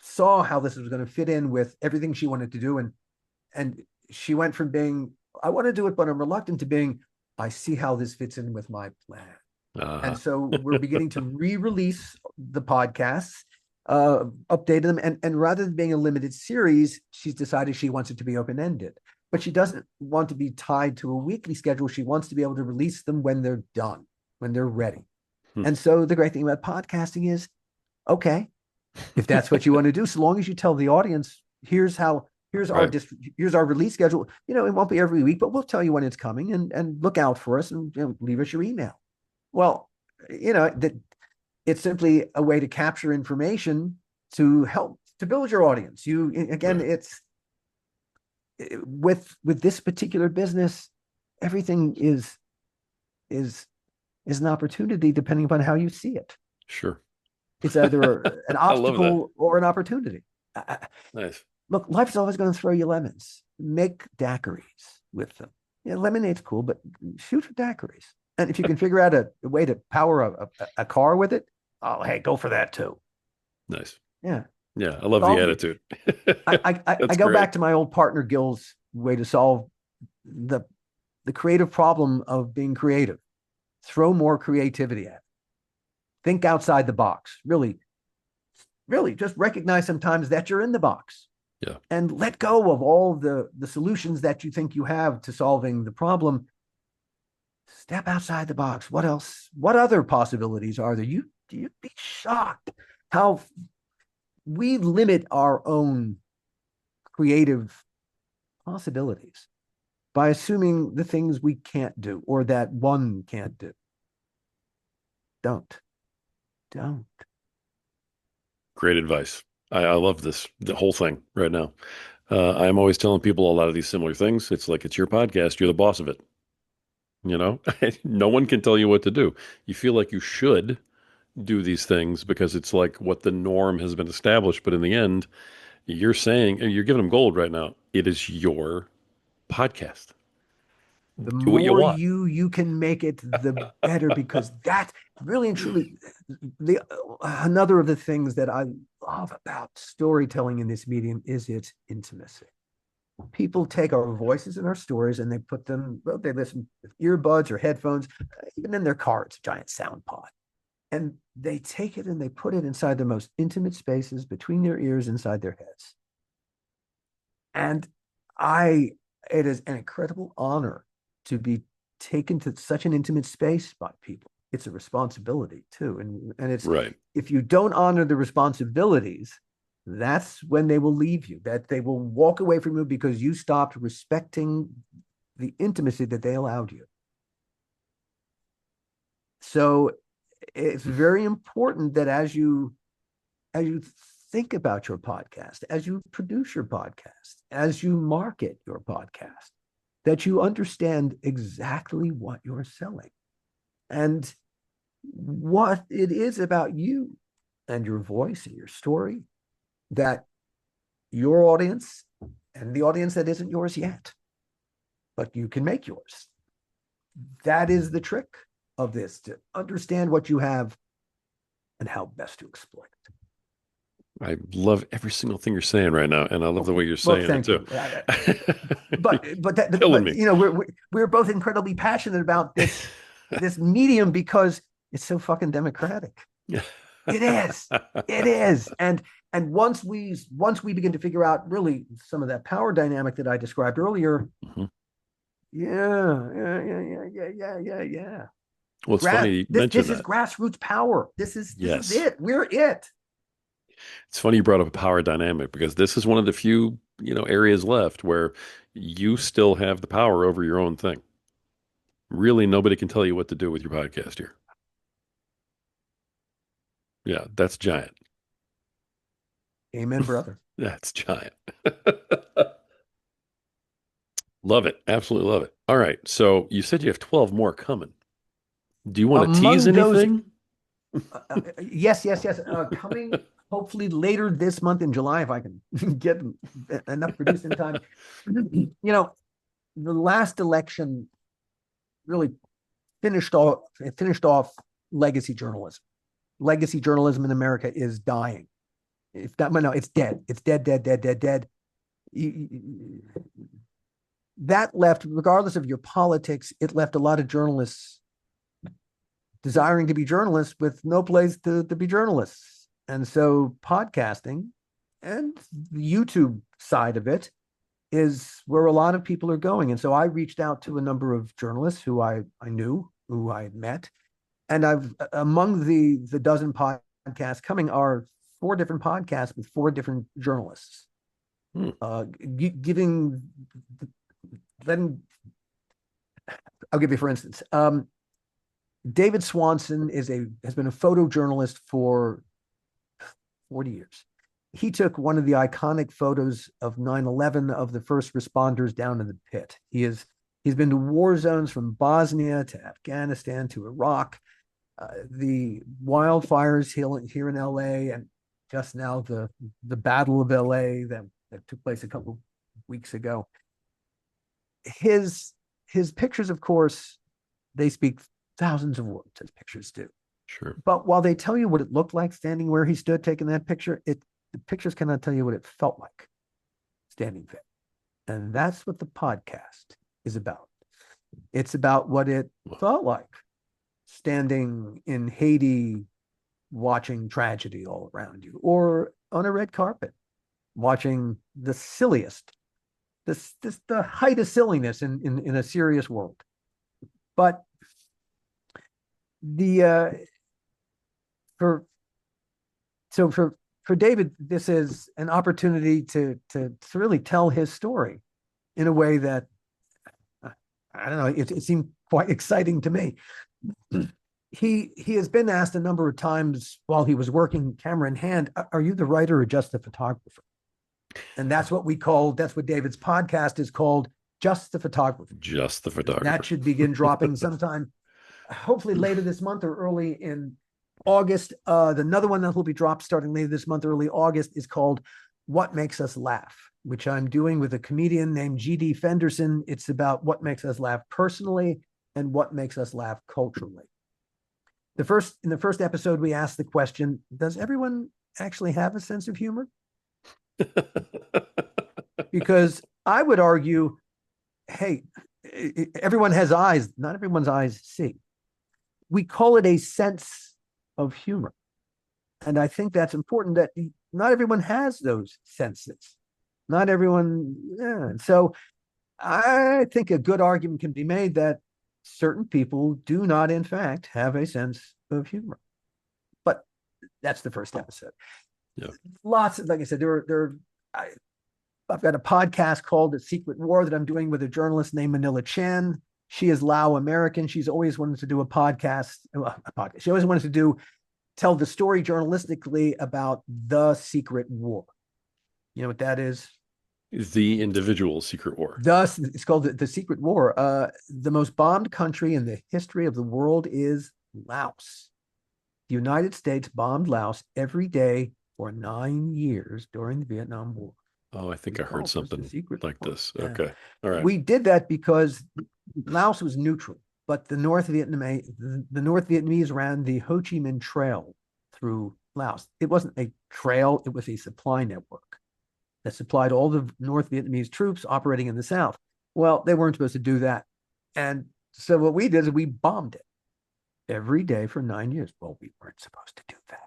saw how this was going to fit in with everything she wanted to do, and she went from being I want to do it, but I'm reluctant, to being I see how this fits in with my plan. And Uh, so we're beginning to re-release the podcasts, updated them, and rather than being a limited series, she's decided she wants it to be open-ended. But she doesn't want to be tied to a weekly schedule. She wants to be able to release them when they're done, when they're ready. hmm. And so the great thing about podcasting is, okay, if that's what you want to do, so long as you tell the audience, Right. here's our release schedule. It won't be every week, but we'll tell you when it's coming, and look out for us, and leave us your email. Well, that it's simply a way to capture information to help to build your audience. You again, Right. it's with this particular business, everything is is an opportunity depending upon how you see it. Sure. It's either an I love that. obstacle or an opportunity. Nice. Look, life's always going to throw you lemons. Make daiquiris with them. Yeah, lemonade's cool, but shoot for daiquiris. And if you can figure out a way to power a car with it, oh, hey, go for that too. Nice. Yeah. Yeah. I love the Solve, attitude. I That's go great. back to my old partner Gil's way to solve the the creative problem of being creative. Throw more creativity at it. Think outside the box. Really, really just recognize sometimes that you're in the box Yeah. and let go of all the solutions that you think you have to solving the problem. Step outside the box. What else? What other possibilities are there? You'd be shocked how we limit our own creative possibilities by assuming the things we can't do or that one can't do. Don't. Don't. Great advice. I love this, the whole thing right now. I'm always telling people a lot of these similar things. It's like, it's your podcast. You're the boss of it. You know, no one can tell you what to do. You feel like you should do these things because it's like what the norm has been established. But in the end, you're saying, and you're giving them gold right now. It is your podcast. The Do what you more want. you can make it, the better, because that really and truly the another of the things that I love about storytelling in this medium is its intimacy. People take our voices and our stories and they put them, well, they listen with earbuds or headphones, even in their car. It's a giant sound pod, and they take it and they put it inside the most intimate spaces between their ears, inside their heads. And I, it is an incredible honor to be taken to such an intimate space by people. It's a responsibility too, and it's, Right. if you don't honor the responsibilities, that's when they will leave you. That they will walk away from you because you stopped respecting the intimacy that they allowed you. So it's very important that as you think about your podcast, as you produce your podcast, as you market your podcast, that you understand exactly what you're selling and what it is about you and your voice and your story that your audience and the audience that isn't yours yet, but you can make yours. That is the trick of this, to understand what you have and how best to exploit it. I love every single thing you're saying right now, and I love the way you're Well, saying it thank too. you. But Killing me. you know, we're both incredibly passionate about this medium because it's so fucking democratic. It is. It is. And once we begin to figure out really some of that power dynamic that I described earlier, Mhm. yeah. Well, it's funny you This mentioned is that. grassroots power. This is Yes. it. We're it. It's funny you brought up a power dynamic because this is one of the few, areas left where you still have the power over your own thing. Really, nobody can tell you what to do with your podcast here. Yeah, that's giant. Amen, brother. That's giant. Love it. Absolutely love it. All right. So you said you have 12 more coming. Do you want to tease Among those, anything? yes. Coming hopefully later this month in July, if I can get enough produced in time. The last election really finished off legacy journalism. Legacy journalism in America is dying. If that, no, it's dead. It's dead. That left, regardless of your politics, it left a lot of journalists desiring to be journalists with no place to be journalists. And so podcasting and the YouTube side of it is where a lot of people are going. And so I reached out to a number of journalists who I knew, who I had met. And I've, among the dozen podcasts coming, are four different podcasts with four different journalists, Hmm. giving, then I'll give you, for instance, David Swanson has been a photojournalist for 40 years. he took one of the iconic photos of 9/11 of the first responders down in the pit. He's been to war zones from Bosnia to Afghanistan to Iraq, the wildfires here in LA, and just now the Battle of LA that took place a couple of weeks ago. His his pictures, of course, they speak thousands of words, as pictures do. Sure. But while they tell you what it looked like standing where he stood taking that picture, the pictures cannot tell you what it felt like standing there. And that's what the podcast is about. It's about what it felt like standing in Haiti, watching tragedy all around you, or on a red carpet, watching the silliest, the height of silliness in a serious world. But the for so for David, this is an opportunity to really tell his story in a way that I don't know. It seemed quite exciting to me. He has been asked a number of times while he was working camera in hand, "Are you the writer or just the photographer?" And that's what David's podcast is called, Just the Photographer. Just the And that photographer. should begin dropping sometime, hopefully later this month or early in August. Another one that will be dropped starting later this month, early August, is called What Makes Us Laugh, which I'm doing with a comedian named G.D. Fenderson. It's about what makes us laugh personally and what makes us laugh culturally. In the first episode, we asked the question, does everyone actually have a sense of humor? Because I would argue, hey, everyone has eyes, not everyone's eyes see. We call it a sense of humor. And I think that's important, that not everyone has those senses. Not everyone. Yeah. So I think a good argument can be made that certain people do not, in fact, have a sense of humor. But that's the first episode. Yeah. Lots of, like I said, I've got a podcast called The Secret War that I'm doing with a journalist named Manila Chan. She is Lao American. She's always wanted to do a podcast. She always wanted to tell the story journalistically about the Secret War. You know what that is? The individual secret war. Thus, it's called the Secret War. The most bombed country in the history of the world is Laos. The United States bombed Laos every day for 9 years during the Vietnam War. Oh, I think I heard something like this. Yeah. Okay. All right. We did that because Laos was neutral, but the North Vietnamese ran the Ho Chi Minh Trail through Laos. It wasn't a trail, it was a supply network that supplied all the North Vietnamese troops operating in the South. Well, they weren't supposed to do that. And so what we did is we bombed it every day for 9 years. Well, we weren't supposed to do that.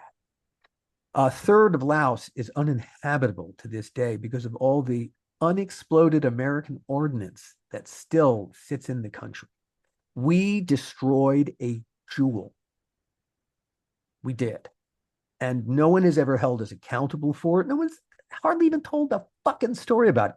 A third of Laos is uninhabitable to this day because of all the unexploded American ordnance that still sits in the country. We destroyed a jewel. We did. And no one is ever held as accountable for it. No one's hardly even told a fucking story about it.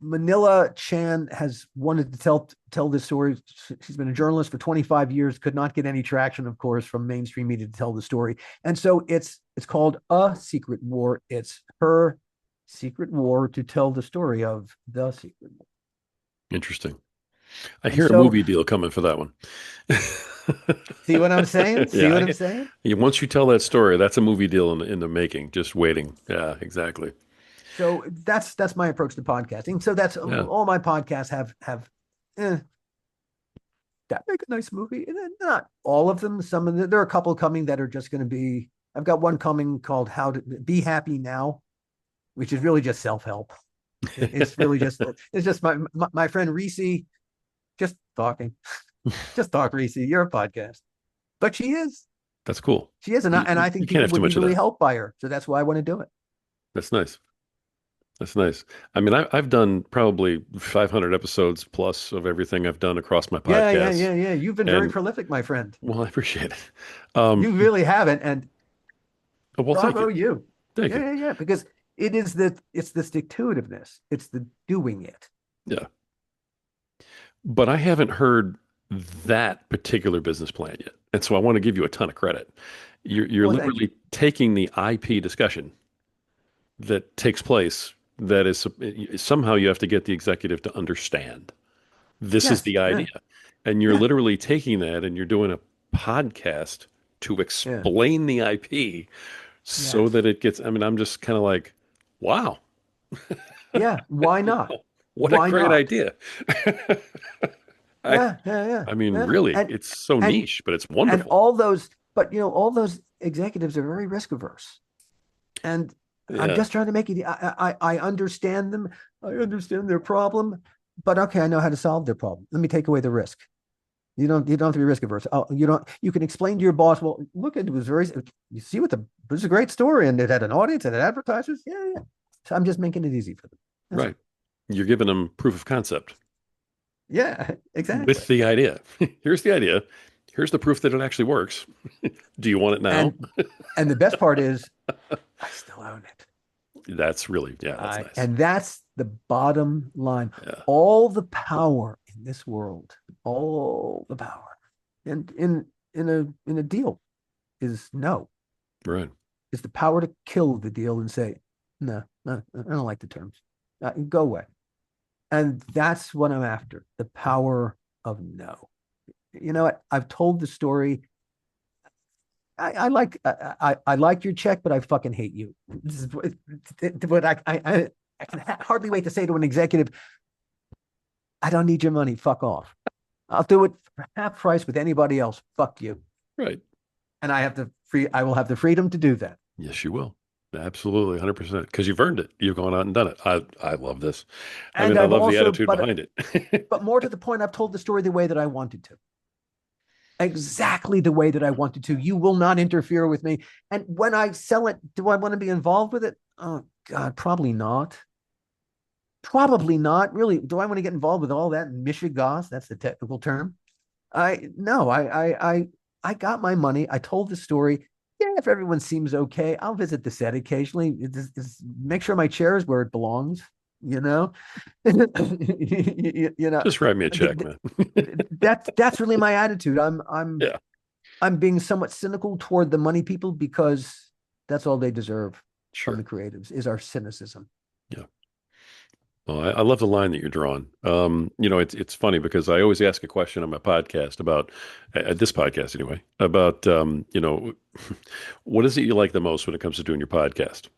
Manila Chan has wanted to tell this story. She's been a journalist for 25 years, could not get any traction, of course, from mainstream media to tell the story. And so it's called A Secret War. It's her secret war to tell the story of the Secret War. Interesting. I hear a movie deal coming for that one. See what I'm saying? See what I'm saying? Once you tell that story, that's a movie deal in the making, just waiting. Yeah, exactly. So that's my approach to podcasting. So that's all my podcasts have that make a nice movie. And not all of them. Some of them, there are a couple coming that are just going to be. I've got one coming called How to Be Happy Now, which is really just self-help. It's really just my friend Reese just talking. Just talk, Reese. You're a podcast. But she is. That's cool. She is, and I think people would be really helped by her. So that's why I want to do it. That's nice. That's nice. I mean, I've done probably 500 episodes plus of everything I've done across my podcast. Yeah. You've been very prolific, my friend. Well, I appreciate it. You really haven't, and bravo you. Thank you. Yeah. Because it's the stick-to-itiveness. It's the doing it. Yeah. But I haven't heard that particular business plan yet, and so I want to give you a ton of credit. You're literally taking the IP discussion that takes place that is somehow you have to get the executive to understand this is Yes. the Yeah. idea. And you're Yeah. literally taking that and you're doing a podcast to Yeah. explain the IP so Yes. that it gets, I mean, I'm just kind of like, wow, Yeah. Why not? what a Why great not? idea. I Yeah. Yeah. Yeah. I mean, Yeah. really, it's so And niche, but it's and wonderful. all those, but all those executives are very risk averse. And I'm Yeah, just trying to make it. I understand them. I understand their problem, but okay, I know how to solve their problem. Let me take away the risk. You don't have to be risk averse. Oh, you can explain to your boss, well, look, it was very, you see what the, it was a great story and it had an audience and it had advertisers. Yeah, yeah. So I'm just making it easy for them. That's right. all. You're giving them proof of concept Yeah, exactly. with the idea. Here's the idea. Here's the proof that it actually works. Do you want it now? And the best part is I still own it. That's really, yeah, that's nice. And that's the bottom line. Yeah, All the power in this world, all the power, and in a deal is no. right. Is the power to kill the deal and say, no, no, I don't like the terms. Go away. And that's what I'm after. The power of no. You know what? I've told the story. I like your check, but I fucking hate you. This is what I can hardly wait to say to an executive, I don't need your money. Fuck off. I'll do it for half price with anybody else. Fuck you. Right. And I will have the freedom to do that. Yes, you will. Absolutely, 100%. Because you've earned it. You've gone out and done it. I love this. I And mean, I I've love the also, attitude behind it. but more to the point, I've told the story the way that I wanted to. Exactly the way that I wanted to. You will not interfere with me. And when I sell it, do I want to be involved with it? Oh God, probably not. Probably not. Really, do I want to get involved with all that mishigas? That's the technical term. I no, I got my money. I told the story. Yeah, if everyone seems okay, I'll visit the set occasionally. Make sure my chair is where it belongs. You know, you know Just write me a check, man. that's really my attitude. Yeah, I'm being somewhat cynical toward the money people because that's all they deserve from the sure. creatives is our cynicism. Yeah. Well, I love the line that you're drawing. It's funny because I always ask a question on my podcast about, at this podcast anyway, about what is it you like the most when it comes to doing your podcast?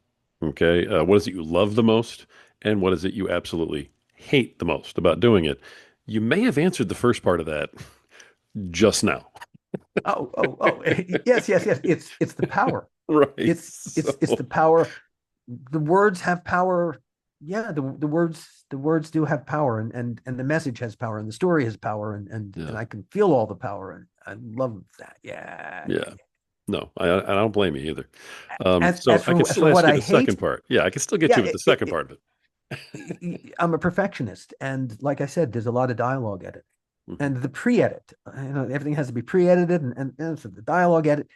Okay, what is it you love the most, and what is it you absolutely hate the most about doing it? You may have answered the first part of that just now. Oh, yes, yes, yes. It's the power. Right. It's So, the power. The words have power. Yeah, the words do have power, and the message has power, and the story has power, and yeah, I can feel all the power, and I love that. Yeah, yeah, yeah. No, I don't blame you either. yeah. So I could As still for ask what you I the second hate, part. Yeah, I can still get yeah, you with the second part of I'm a perfectionist, and like I said, there's a lot of dialogue edit, it. and the pre-edit. Everything has to be pre-edited, and so the dialogue edit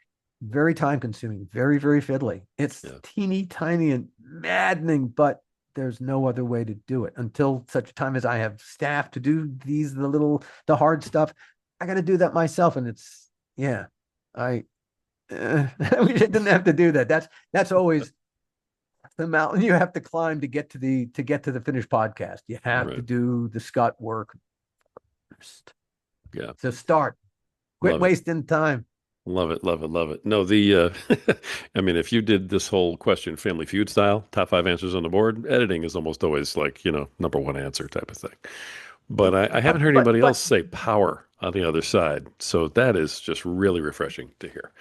very time consuming, very, very fiddly. It's Yeah, teeny tiny and maddening, but there's no other way to do it until such time as I have staff to do the hard stuff. I got to do that myself. And yeah, I, we didn't have to do that. That's always the mountain you have to climb to get to the finished podcast. You have to right. do the Scott work first. Yeah, So start, quit love it. wasting time. Love it, love it, love it. No, I mean, if you did this whole question Family Feud style, top five answers on the board, editing is almost always like, number one answer type of thing. But I haven't heard But anybody else but say power on the other side. So that is just really refreshing to hear.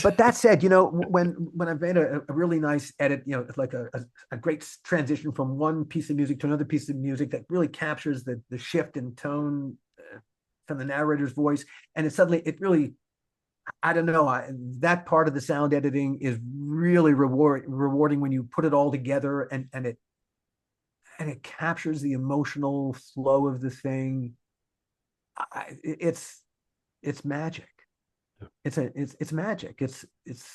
but that said, when I've made a really nice edit, like a great transition from one piece of music to another piece of music that really captures the shift in tone from the narrator's voice, and it really, I don't know, that part of the sound editing is really rewarding when you put it all together and it captures the emotional flow of the thing. It's magic. It's magic. It's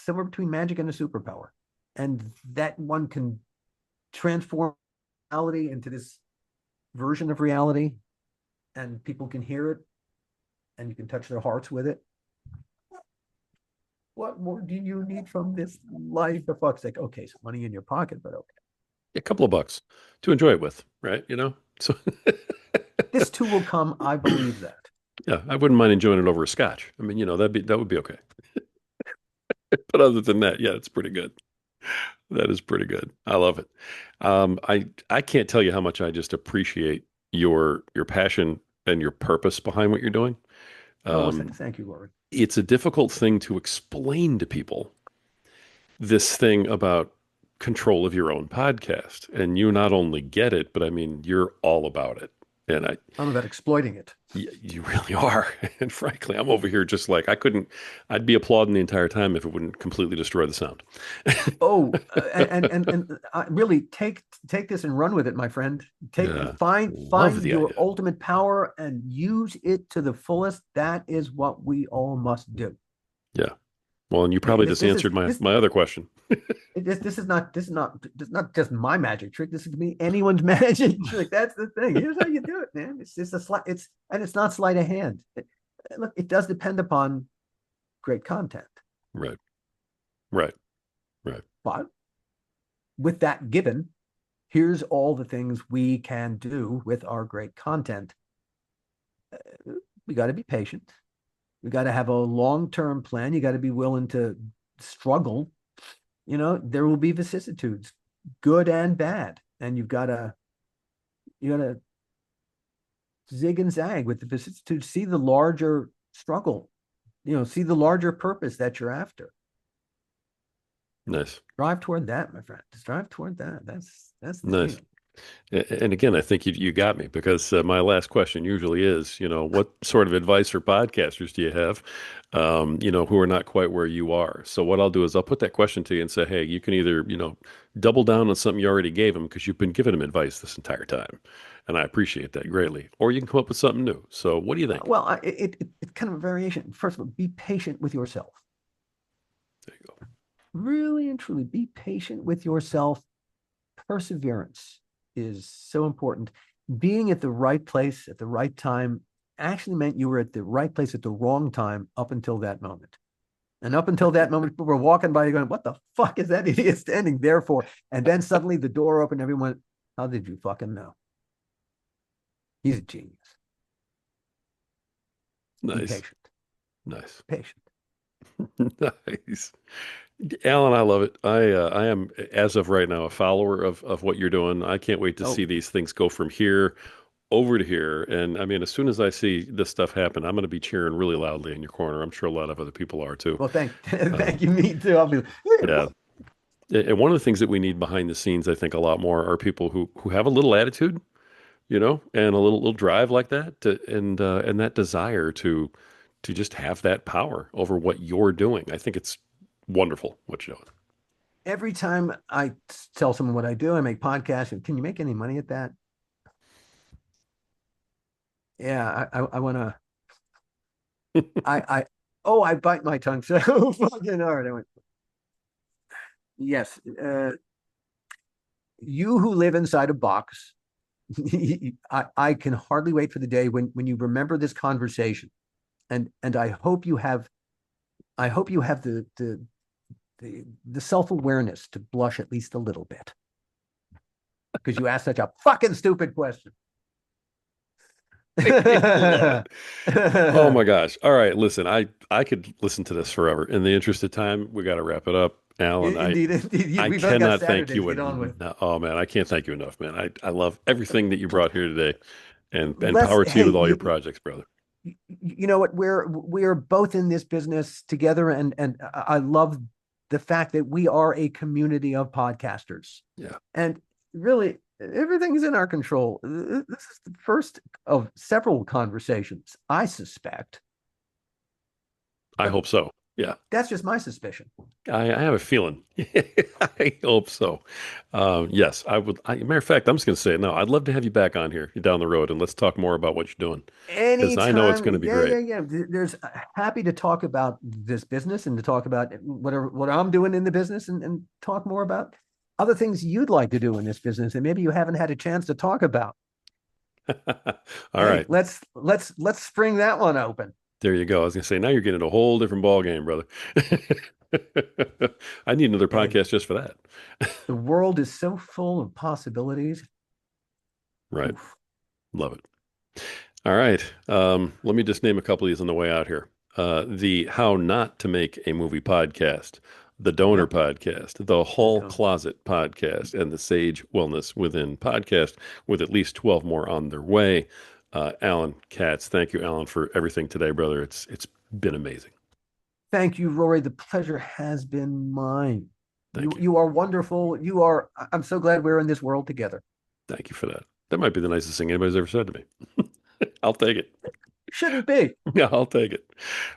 somewhere between magic and a superpower, and that one can transform reality into this version of reality, and people can hear it, and you can touch their hearts with it. What more do you need from this life? For fuck's sake. Okay, some money in your pocket, but okay. A couple of bucks to enjoy it with, right? So This too will come. I believe that. yeah, I wouldn't mind enjoying it over a scotch. I mean, that would be okay. But other than that, yeah, it's pretty good. That is pretty good. I love it. I can't tell you how much I just appreciate your passion and your purpose behind what you're doing. Oh, well, Um, thank you, Rory. it's a difficult thing to explain to people, this thing about control of your own podcast. And you not only get it, but I mean, you're all about it. And I'm about exploiting it. you really are. And frankly, I'm over here just like I'd be applauding the entire time if it wouldn't completely destroy the sound. Oh, and really take this and run with it, my friend. Take Yeah, love find the your idea. ultimate power and use it to the fullest. That is what we all must do. Yeah. Well, and you probably This just this is answered my this my other question. this is not just my magic trick. This is me anyone's magic trick. That's the thing. Here's how you do it, man. It's just a slight. It's not sleight of hand. Look, it does depend upon great content, Right. Right. Right. but with that given, here's all the things we can do with our great content. We got to be patient. We got to have a long-term plan. You got to be willing to struggle. There will be vicissitudes, good and bad, and you got to zig and zag with the vicissitudes. See the larger struggle. See the larger purpose that you're after. Nice. Drive toward that, my friend. Just drive toward that. That's the Nice. deal. And again, I think you got me because my last question usually is, what sort of advice for podcasters do you have, who are not quite where you are? So what I'll do is I'll put that question to you and say, hey, you can either, double down on something you already gave them because you've been giving them advice this entire time. And I appreciate that greatly. Or you can come up with something new. So what do you think? Well, it's kind of a variation. First of all, be patient with yourself. There you go. Really and truly, be patient with yourself. Perseverance is so important. Being at the right place at the right time actually meant you were at the right place at the wrong time up until that moment. And up until that moment, people were walking by you going, what the fuck is that idiot standing there for? And then suddenly the door opened. Everyone, how did you fucking know? He's a genius. Be Nice. patient. Nice. Patient. Nice. Alan, I love it. I am, as of right now, a follower of what you're doing. I can't wait to see Oh, these things go from here over to here. And I mean, as soon as I see this stuff happen, I'm going to be cheering really loudly in your corner. I'm sure a lot of other people are too. well, Um, thank you. Me too. I'll be yeah. And one of the things that we need behind the scenes, I think, a lot more are people who have a little attitude, and a little drive like that, and that desire to just have that power over what you're doing. I think it's wonderful what you're doing. every time I tell someone what I do, I make podcasts. And can you make any money at that? Yeah, I want to. I oh, I bite my tongue so fucking hard. I went, yes. You who live inside a box, I can hardly wait for the day when you remember this conversation, and I hope you have the self awareness to blush at least a little bit because you asked such a fucking stupid question. Thank you a lot. Oh my gosh. All right, listen, I could listen to this forever. In the interest of time, we got to wrap it up. Alan, Indeed, I we both got cannot thank Saturday you to get on with. enough. Oh man, I can't thank you enough, man. I love everything that you brought here today, and Let's power to you hey with all your projects, brother. you know what, we're both in this business together, and I love the fact that we are a community of podcasters, Yeah, and really everything is in our control. This is the first of several conversations, I suspect, I but hope so. Yeah, that's just my suspicion. I have a feeling. I hope so. Yes, I would. Matter of fact, I'm just going to say it now. I'd love to have you back on here down the road, and let's talk more about what you're doing because I know it's Anytime, going to be yeah, great. yeah, yeah. There's happy to talk about this business and to talk about whatever what I'm doing in the business, and talk more about other things you'd like to do in this business and maybe you haven't had a chance to talk about. All Hey, right. let's spring that one open. There you go. I was gonna say now you're getting a whole different ball game, brother. I need another And podcast just for that. the world is so full of possibilities. Right. Oof. Love it. All right. Let me just name a couple of these on the way out here. The How Not to Make a Movie podcast, the Donor Yep. podcast, the The Hall donor. Closet podcast, and the Sage Wellness Within podcast, with at least 12 more on their way. Alan Katz, thank you, Alan, for everything today, brother. It's been amazing. Thank you, Rory. The pleasure has been mine. Thank you. You are wonderful. You are. I'm so glad we're in this world together. Thank you for that. That might be the nicest thing anybody's ever said to me. I'll take it. Shouldn't be. Yeah, I'll take it.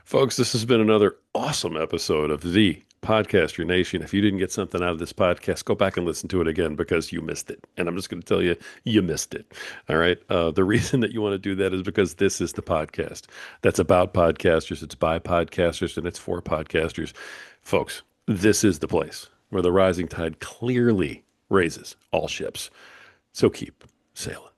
Folks, this has been another awesome episode of the Podcaster Nation. If you didn't get something out of this podcast, go back and listen to it again because you missed it. And I'm just going to tell you, you missed it. All right. The reason that you want to do that is because this is the podcast that's about podcasters, it's by podcasters, and it's for podcasters. Folks, this is the place where the rising tide clearly raises all ships. So keep sailing.